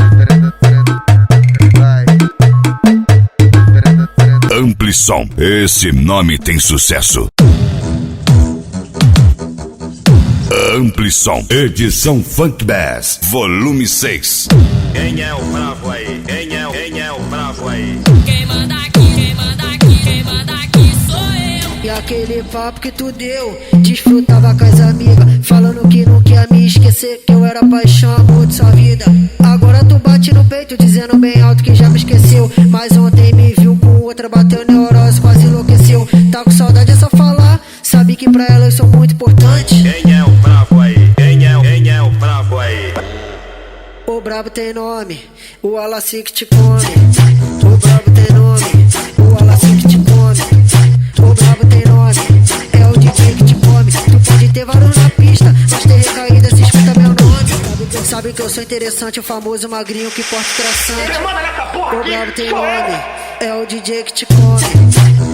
Ampli Som, esse nome tem sucesso. Ampli Som, edição Funk Bass, volume 6. Quem é o bravo aí? Quem é o bravo aí? Quem manda aqui, quem manda aqui, quem manda aqui sou eu. E aquele papo que tu deu, desfrutava com as amigas, falando que não quer me esquecer, que eu era paixão, amor de sua vida. Agora tu bate no peito, dizendo bem alto que já me esqueceu. Mas ontem me viu com outra, bateu neurose, quase enlouqueceu. Tá com saudade é só falar, sabe que pra ela eu sou muito importante. Quem é o bravo aí? Quem é o bravo aí? O brabo tem nome, o Wallace que te come. O brabo tem nome, o Wallace que te come. O brabo tem nome, é o DJ que te come. Tu pode ter vários na pista, mas ter recaída se escuta meu nome. Sabe que eu sou interessante, o famoso magrinho que porta traçante. O brabo tem nome, é o DJ que te come.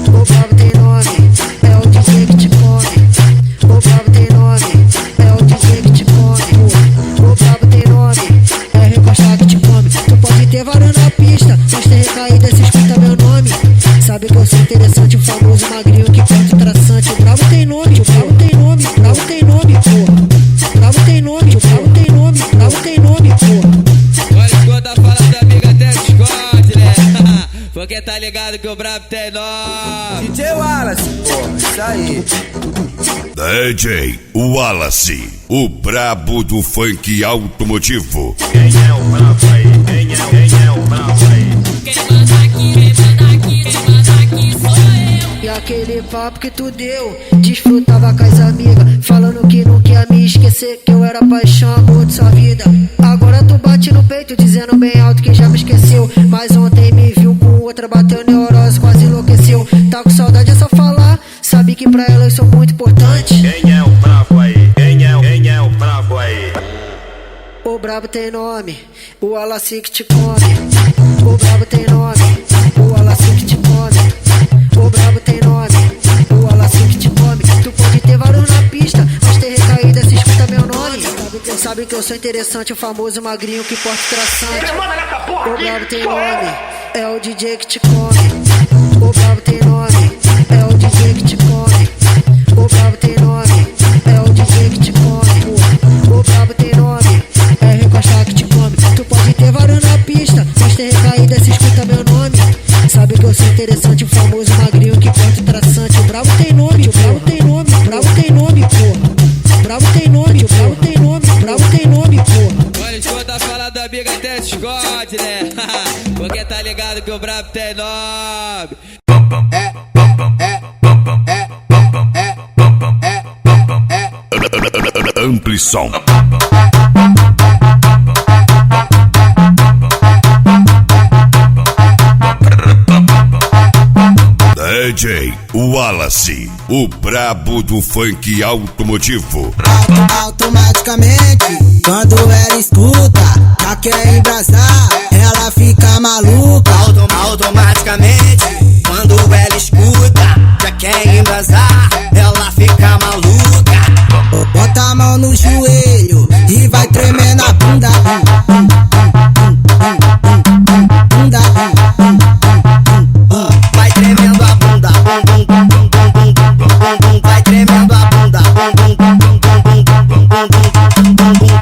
O brabo tem nome, é o DJ que te come. O brabo tem nome, é o DJ que te come. O brabo tem nome, é recostar que te come. Tu pode ter vários na pista, mas ter recaída se escuta meu nome. Sabe que eu sou interessante, o famoso magrinho que porta traçante. O brabo tem nome, o brabo tem nome, o brabo tem nome, porra. O brabo tem nome, o brabo tem nome, o brabo tem nome, porra. Olha, escuta falando amiga até Discord, né? Porque tá ligado que o brabo tem nome. DJ Wallace, pô, isso aí. DJ Wallace, o brabo do funk automotivo. Quem é o bravo aí? Quem é o bravo aí? Quem manda aqui, quem manda aqui, quem manda aqui sou eu. E aquele papo que tu deu, desfrutava com as amigas, falando que não quer me esquecer, que eu era paixão, amor de sua vida. Agora tu bate no peito, dizendo bem alto que já me esqueceu. Mas ontem me viu com outra, bateu neurose, quase enlouqueceu. Tá com saudade é só falar, traficante. Quem é o bravo aí? Quem é o bravo aí? O brabo tem nome, o Alassi que te come. O brabo tem nome, o Alassi que te come. O brabo tem nome, o Alassi que te come. Tu pode ter vários na pista, mas ter recaída se escuta meu nome. Sabe que eu sou interessante, o famoso magrinho que porta traçante. O brabo tem nome, é o DJ que te come. O brabo tem nome, é o DJ que te come. O brabo tem nome, é o DJ que te come. O brabo tem nome, é recostar que te come. Tu pode ter vários na pista, mas ter recaída se escuta meu nome. Sabe que eu sou interessante, o famoso magrinho que porta traçante. O brabo tem nome, o brabo tem nome, o brabo tem nome, porra. O brabo tem nome, o brabo tem nome, o brabo tem nome, porra. Olha, escuta a fala da amiga até desgode, né? Porque tá ligado que o brabo tem nome. Amplisom. DJ Wallace, o brabo do funk automotivo. Automaticamente, quando ela escuta, já quer embrasar, ela fica maluca. Automaticamente, quando ela escuta, já quer embrasar, ela fica maluca. Bota a mão no joelho e vai tremer na bunda. Vai tremendo a bunda, bum bum bum bum bum bum bum bum. Vai tremendo a bunda, bum bum bum bum bum bum bum bum bum.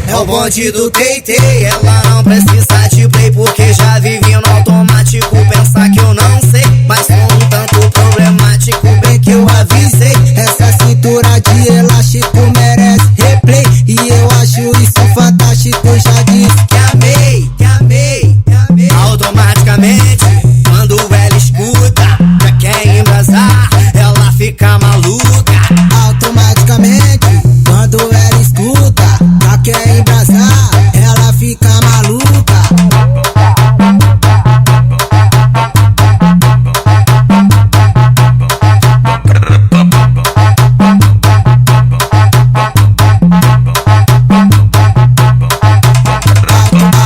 É o bonde do TT, ela não precisa de play porque já vive no automático. Pensar que eu não sei, mas sou um tanto problemático, bem que eu avisei. Essa cintura de elástico merece replay, e eu acho isso fantástico. Já disse que amei, que amei, que amei. Automaticamente, quando ela escuta, já quer embrasar, ela fica maluca. Automaticamente, quando ela escuta, já quer embrasar, ela fica maluca.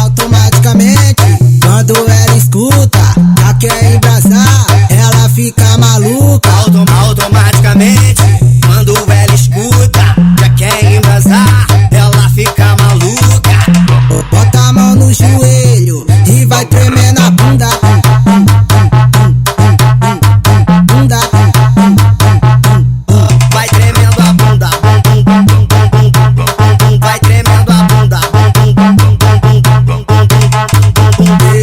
Automaticamente, quando ela escuta, já quer embrasar, ela fica maluca. Automaticamente, quando ela escuta, já quer embrasar, ela fica maluca. Bota a mão no joelho e vai tremer na bunda. Vai tremendo a bunda, bum bum bum bum bum bum bum. Vai tremendo a bunda, bum bum bum bum bum bum bum bum.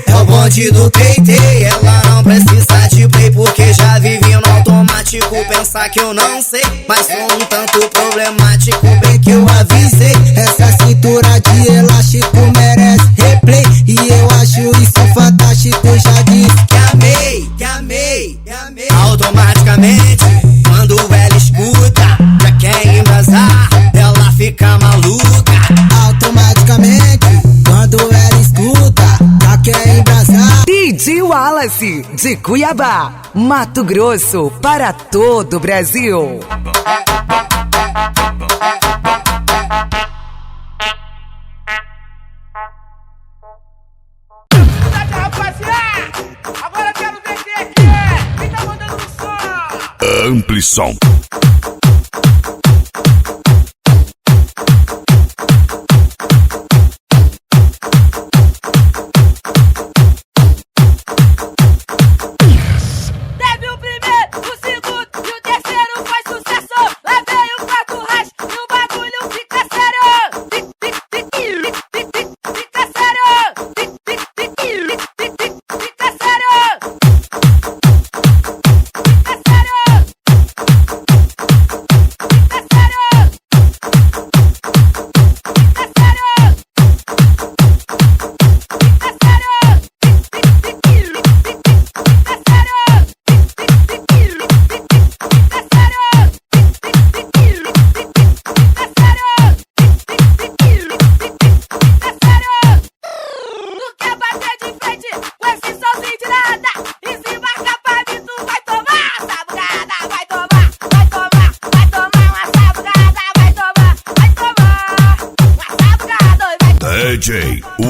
É o bonde do TT, ela não precisa de play porque já vive no automático. Pensar que eu não sei, mas sou um tanto problemático, bem que eu avisei. Essa cintura de elástico merece replay, e eu acho isso fantástico. Já disse que amei, que amei, que amei. Automaticamente, quando ela escuta, já quer embrasar, ela fica maluca. Automaticamente, quando ela escuta, já quer embrasar. DJ Wallace, de Cuiabá, Mato Grosso, para todo o Brasil. Agora eu quero ver quem é que é. Quem tá mandando no som? Amplisom. Teve o primeiro, o segundo e o terceiro faz sucesso. Levei o quarto hash e o bagulho fica sério. Fica sério. Fica sério.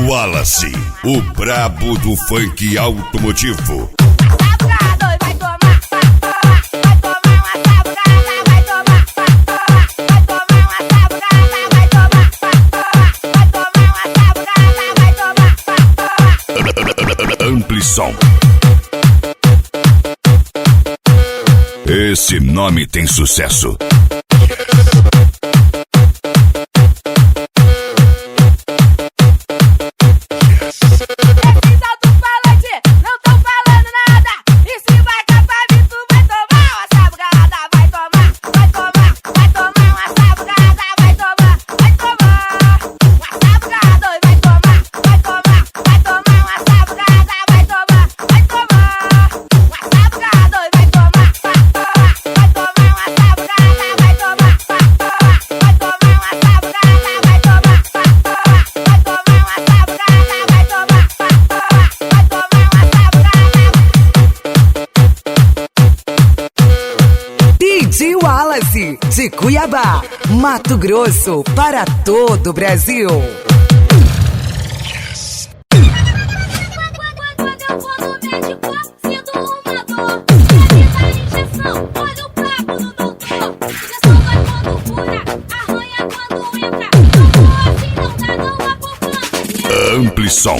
Wallace, o brabo do funk automotivo. Amplisson. Esse nome tem sucesso. Wallace, de Cuiabá, Mato Grosso, para todo o Brasil. Amplisson.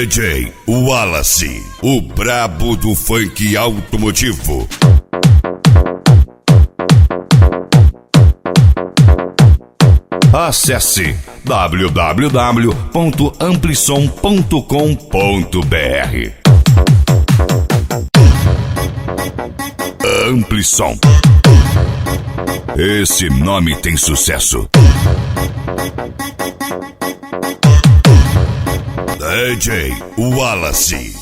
DJ Wallace, o brabo do funk automotivo. Acesse www.amplisson.com.br. Amplisson. Esse nome tem sucesso. DJ Wallace.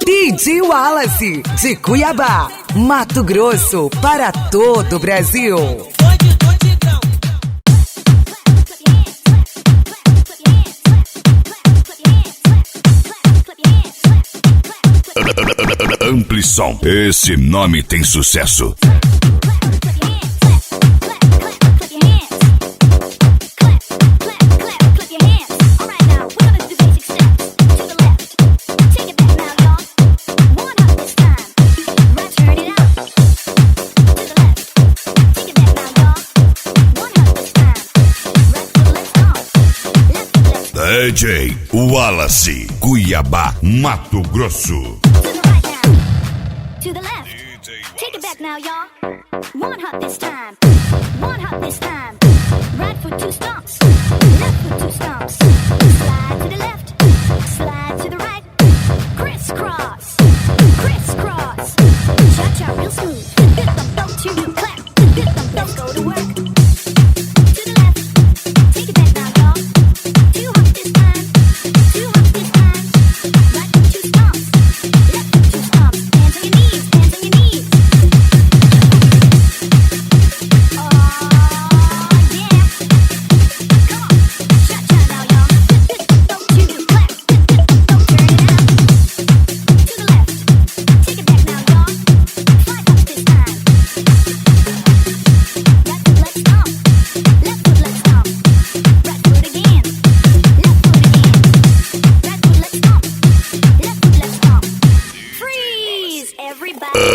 DJ Wallace, de Cuiabá, Mato Grosso, para todo o Brasil. Amplisson, esse nome tem sucesso. DJ Wallace, Cuiabá, Mato Grosso. To the left, take it back now, y'all. One hop this time, one hop this time. Right foot two stomps, left foot two stomps. Slide to the left, slide to the right. Crisscross.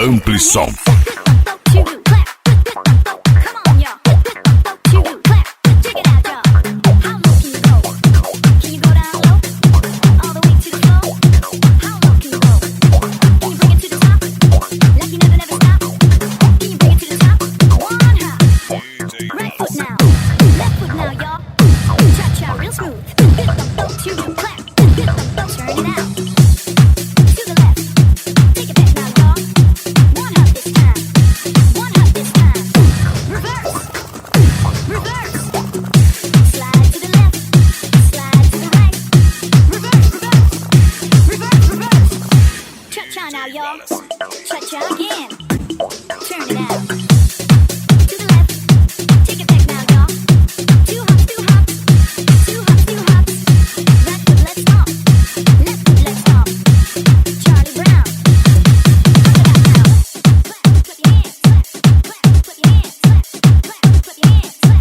Amplisom.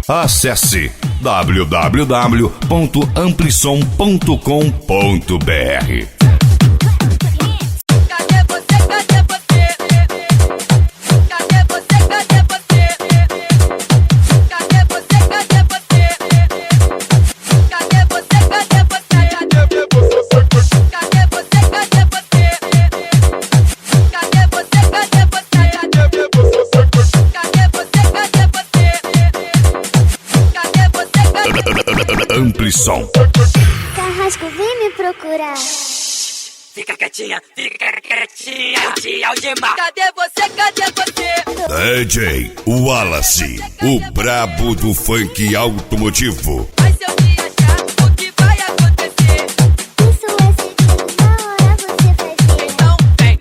Acesse www.amplison.com.br. Amplisom. Carrasco, vem me procurar. Fica quietinha, tia Aldemar. Cadê você, cadê você? DJ Wallace, o brabo do funk automotivo. Mas se eu te achar, o que vai acontecer? Isso é segredo, na hora você vai ver. Então vem,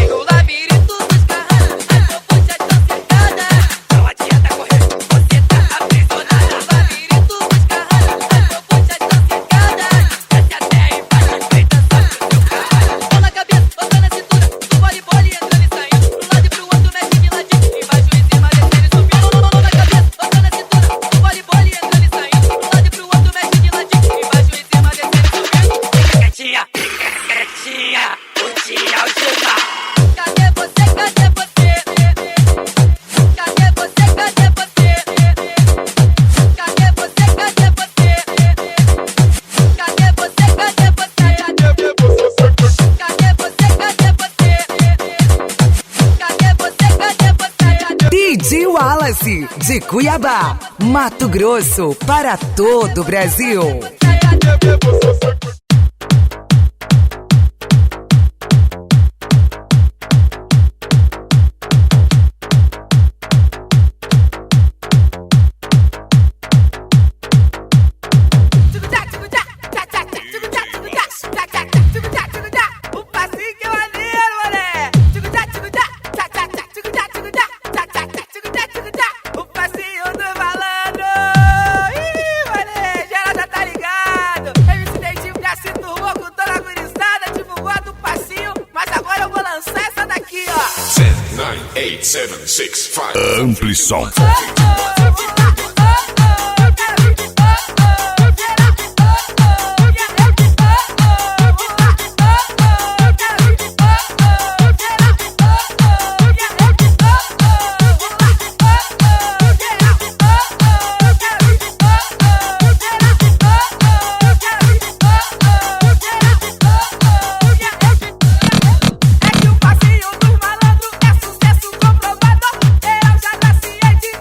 o labirinto dos carros. Eu vou te aconselhada. Não adianta correr, você tá aprisionada. Labirinto dos carros. Eu vou te aconselhada. Desce até embaixo, feita só pro seu caralho. Mão na cabeça, outra na cintura. Do voleibol e entrando e saindo. Pro lado e pro outro, mexe de ladinho. Embaixo e cima, descendo e subindo. Mão na cabeça, outra na cintura. Do voleibol e entrando e saindo. Pro lado e pro outro, mexe de ladinho. Embaixo e cima, descendo e subindo. Fica quietinha, o tia Aldemar. Cadê você, cadê você? Cadê você, cadê você? Cadê você, cadê você? Cadê você, cadê você? Cadê você, cadê você? Cadê você, cadê você? DJ Wallace, de Cuiabá, Mato Grosso, para todo o Brasil. O passinho que é maneiro, mané. O passinho do malandro. Ih, mané, geral já tá ligado. MC Dentinho já se turmou com toda a gurizada, divulgou do passinho, mas agora eu vou lançar essa daqui, ó. 10, 9, 8, 7, 6, 5. Amplisom. É que o passinho do malandro é sucesso comprovado. Eu já tá ciente, eu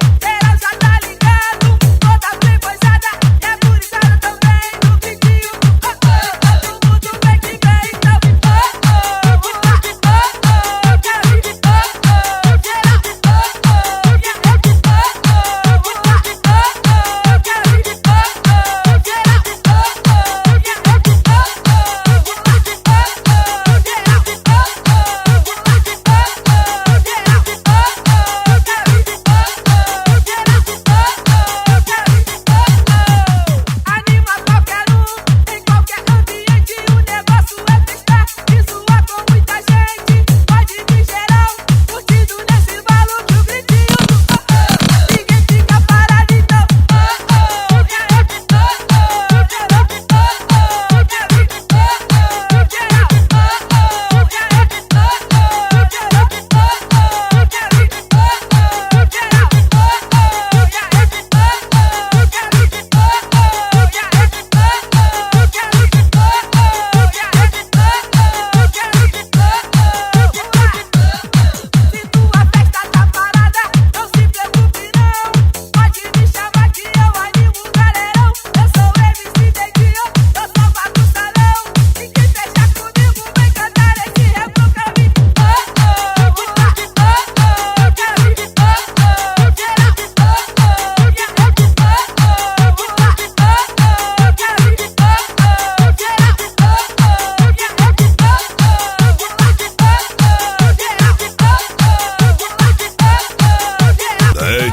já tá ligado.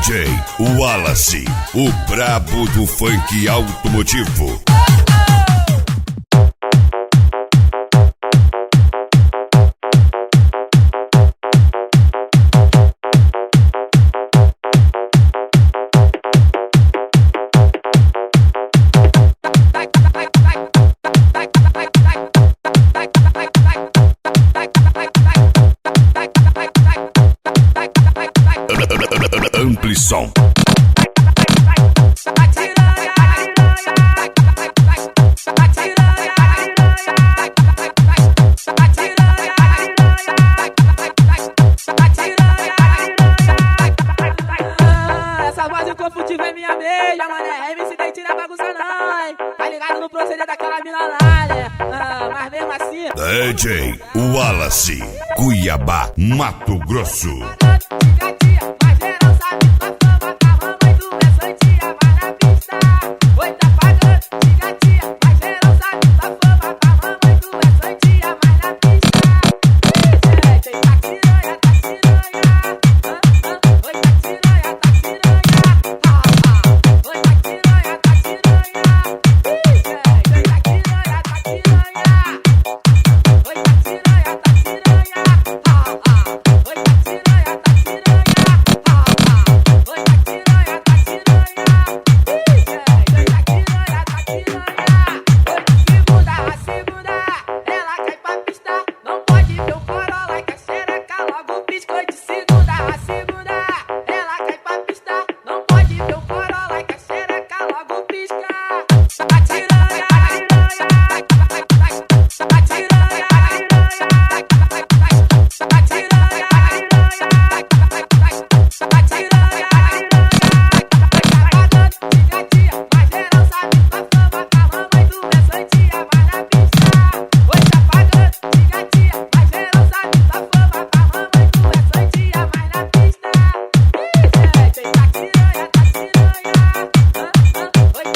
DJ Wallace, o brabo do funk automotivo. Amplição. Essa voz e o corpo tiver minha meia, mané. MC daí tira bagunça não. Tá ligado no proceder daquela mina lá, né? Mas mesmo assim. DJ Wallace, Cuiabá, Mato Grosso.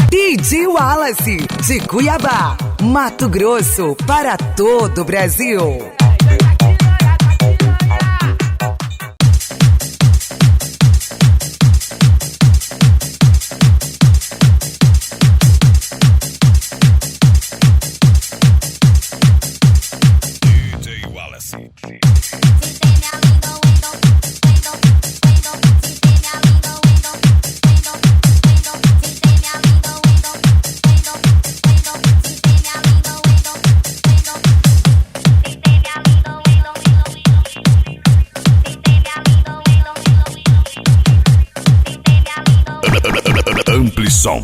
DJ Wallace, de Cuiabá, Mato Grosso, para todo o Brasil. DJ Wallace. Amplição.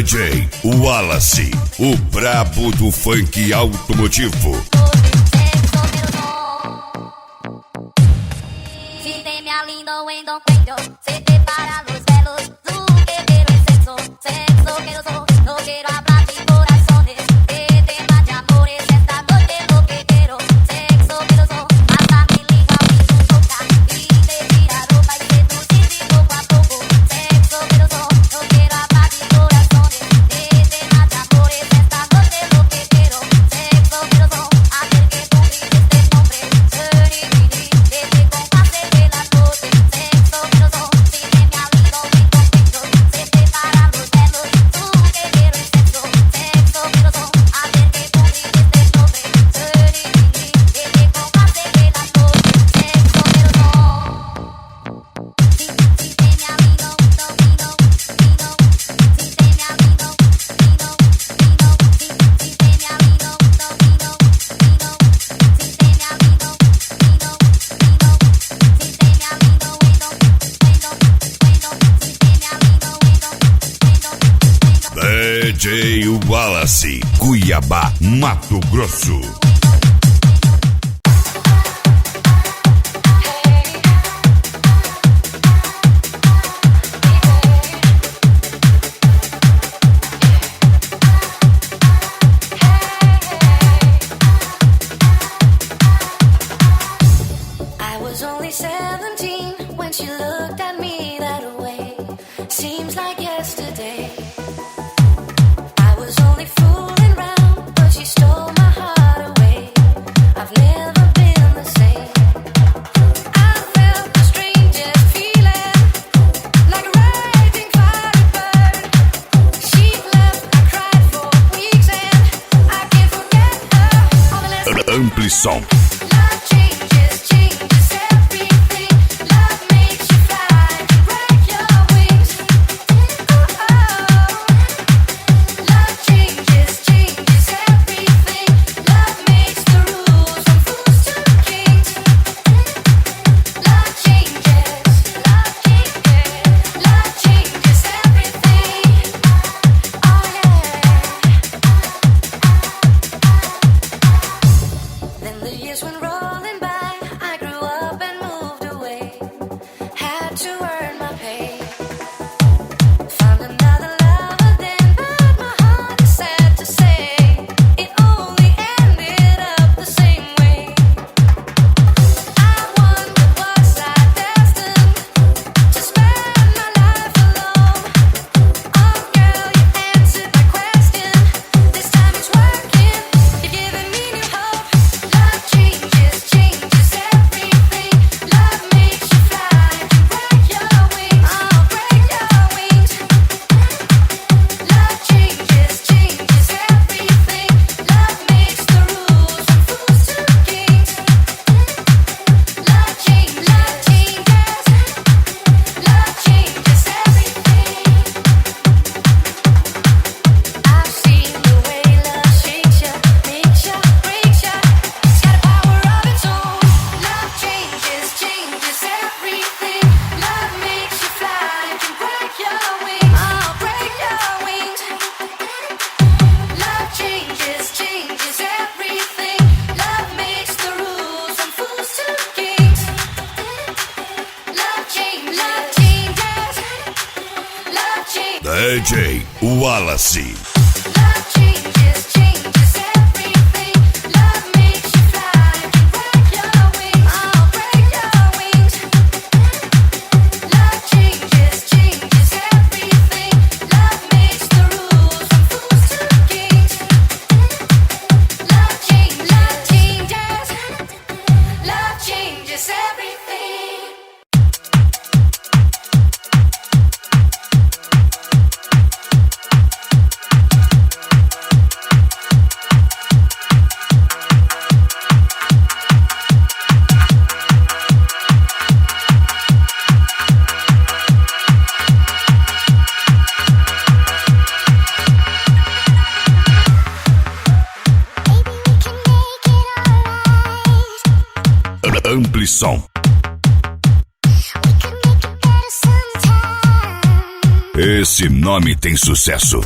DJ Wallace, o brabo do funk automotivo. Si te me alindo en don cuello, se te para los pelos, tú que quiero el sexo, sexo queroso, no quiero hablar de corazones, que temas de amores, esta noche lo que quiero, sexo queroso, hasta mi lengua y tu boca, y te tira ropa y te tu sitio poco a poco, sexo queroso, no quiero hablar de corazones, que temas de amores, esta noche lo que quiero, sexo queroso, hacer que tú grites de DJ Wallace, Cuiabá, Mato Grosso. I was only 17 when she looked at me that way. Seems like yesterday. I was only fooling around, but she stole my heart away. I've never been the same. I felt the strangest feeling, like a raging fiery bird. She left, I cried for weeks, and I can't forget her. Ampli som. Love changes, changes everything. Love makes you fly, break your wings. Love changes, changes everything. Love makes the rules from fools to kings. Love changes, love changes everything. Oh yeah. Then the years went rolling by. I grew up and moved away. Had to earn my pay. Found another lover then, but my heart is sad to say it only ended up the same way. I wondered, was I destined to spend my life alone? Oh girl, you answered my question. This time it's working. You're giving me new hope. Love changes, changes everything. Love makes you fly, break your wings. Oh, break your wings. Love changes, changes everything. Love makes the rules from fools to kings. Love changes, love changes everything. I've seen the way love shakes ya, makes ya, breaks ya. It's got a power of its own. Love changes, changes everything. Love makes you fly, can break your wings. Oh, break your wings. Love changes, changes everything. Love makes the rules from fools to kings. Love changes, love changes, love changes. DJ Wallace. Love changes, changes everything. Love makes you fly, can break your wings. Oh, break your wings. Love changes, changes everything. Love makes the rules from fools to kings. Love changes, love changes everything. Ampli som. Esse nome tem sucesso.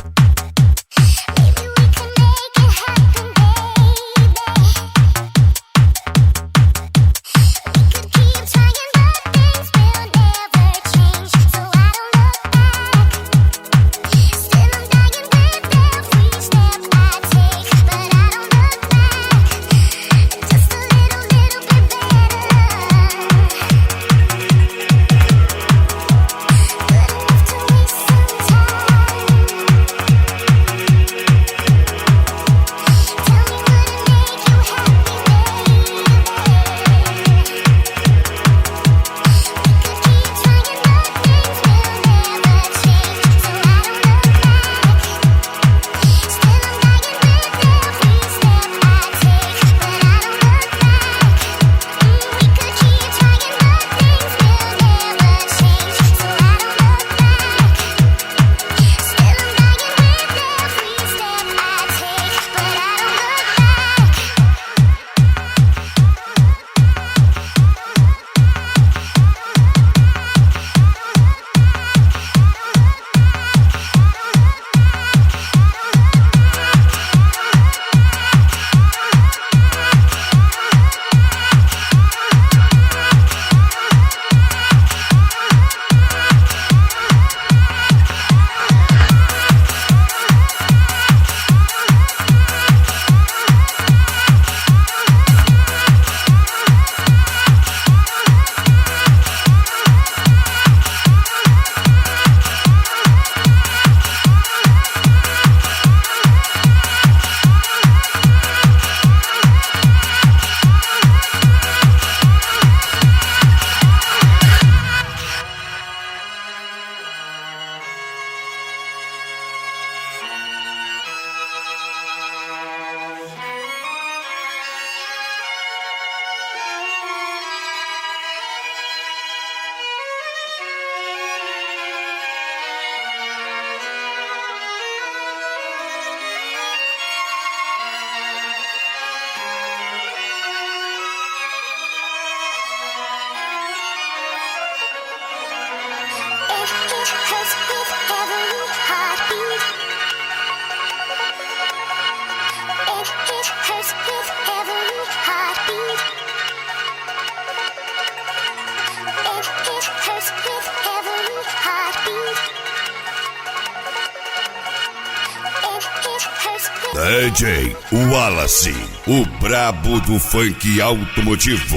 DJ Wallace, o brabo do funk automotivo.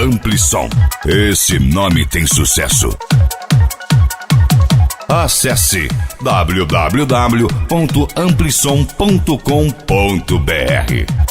Amplissom, esse nome tem sucesso. Acesse www.amplissom.com.br.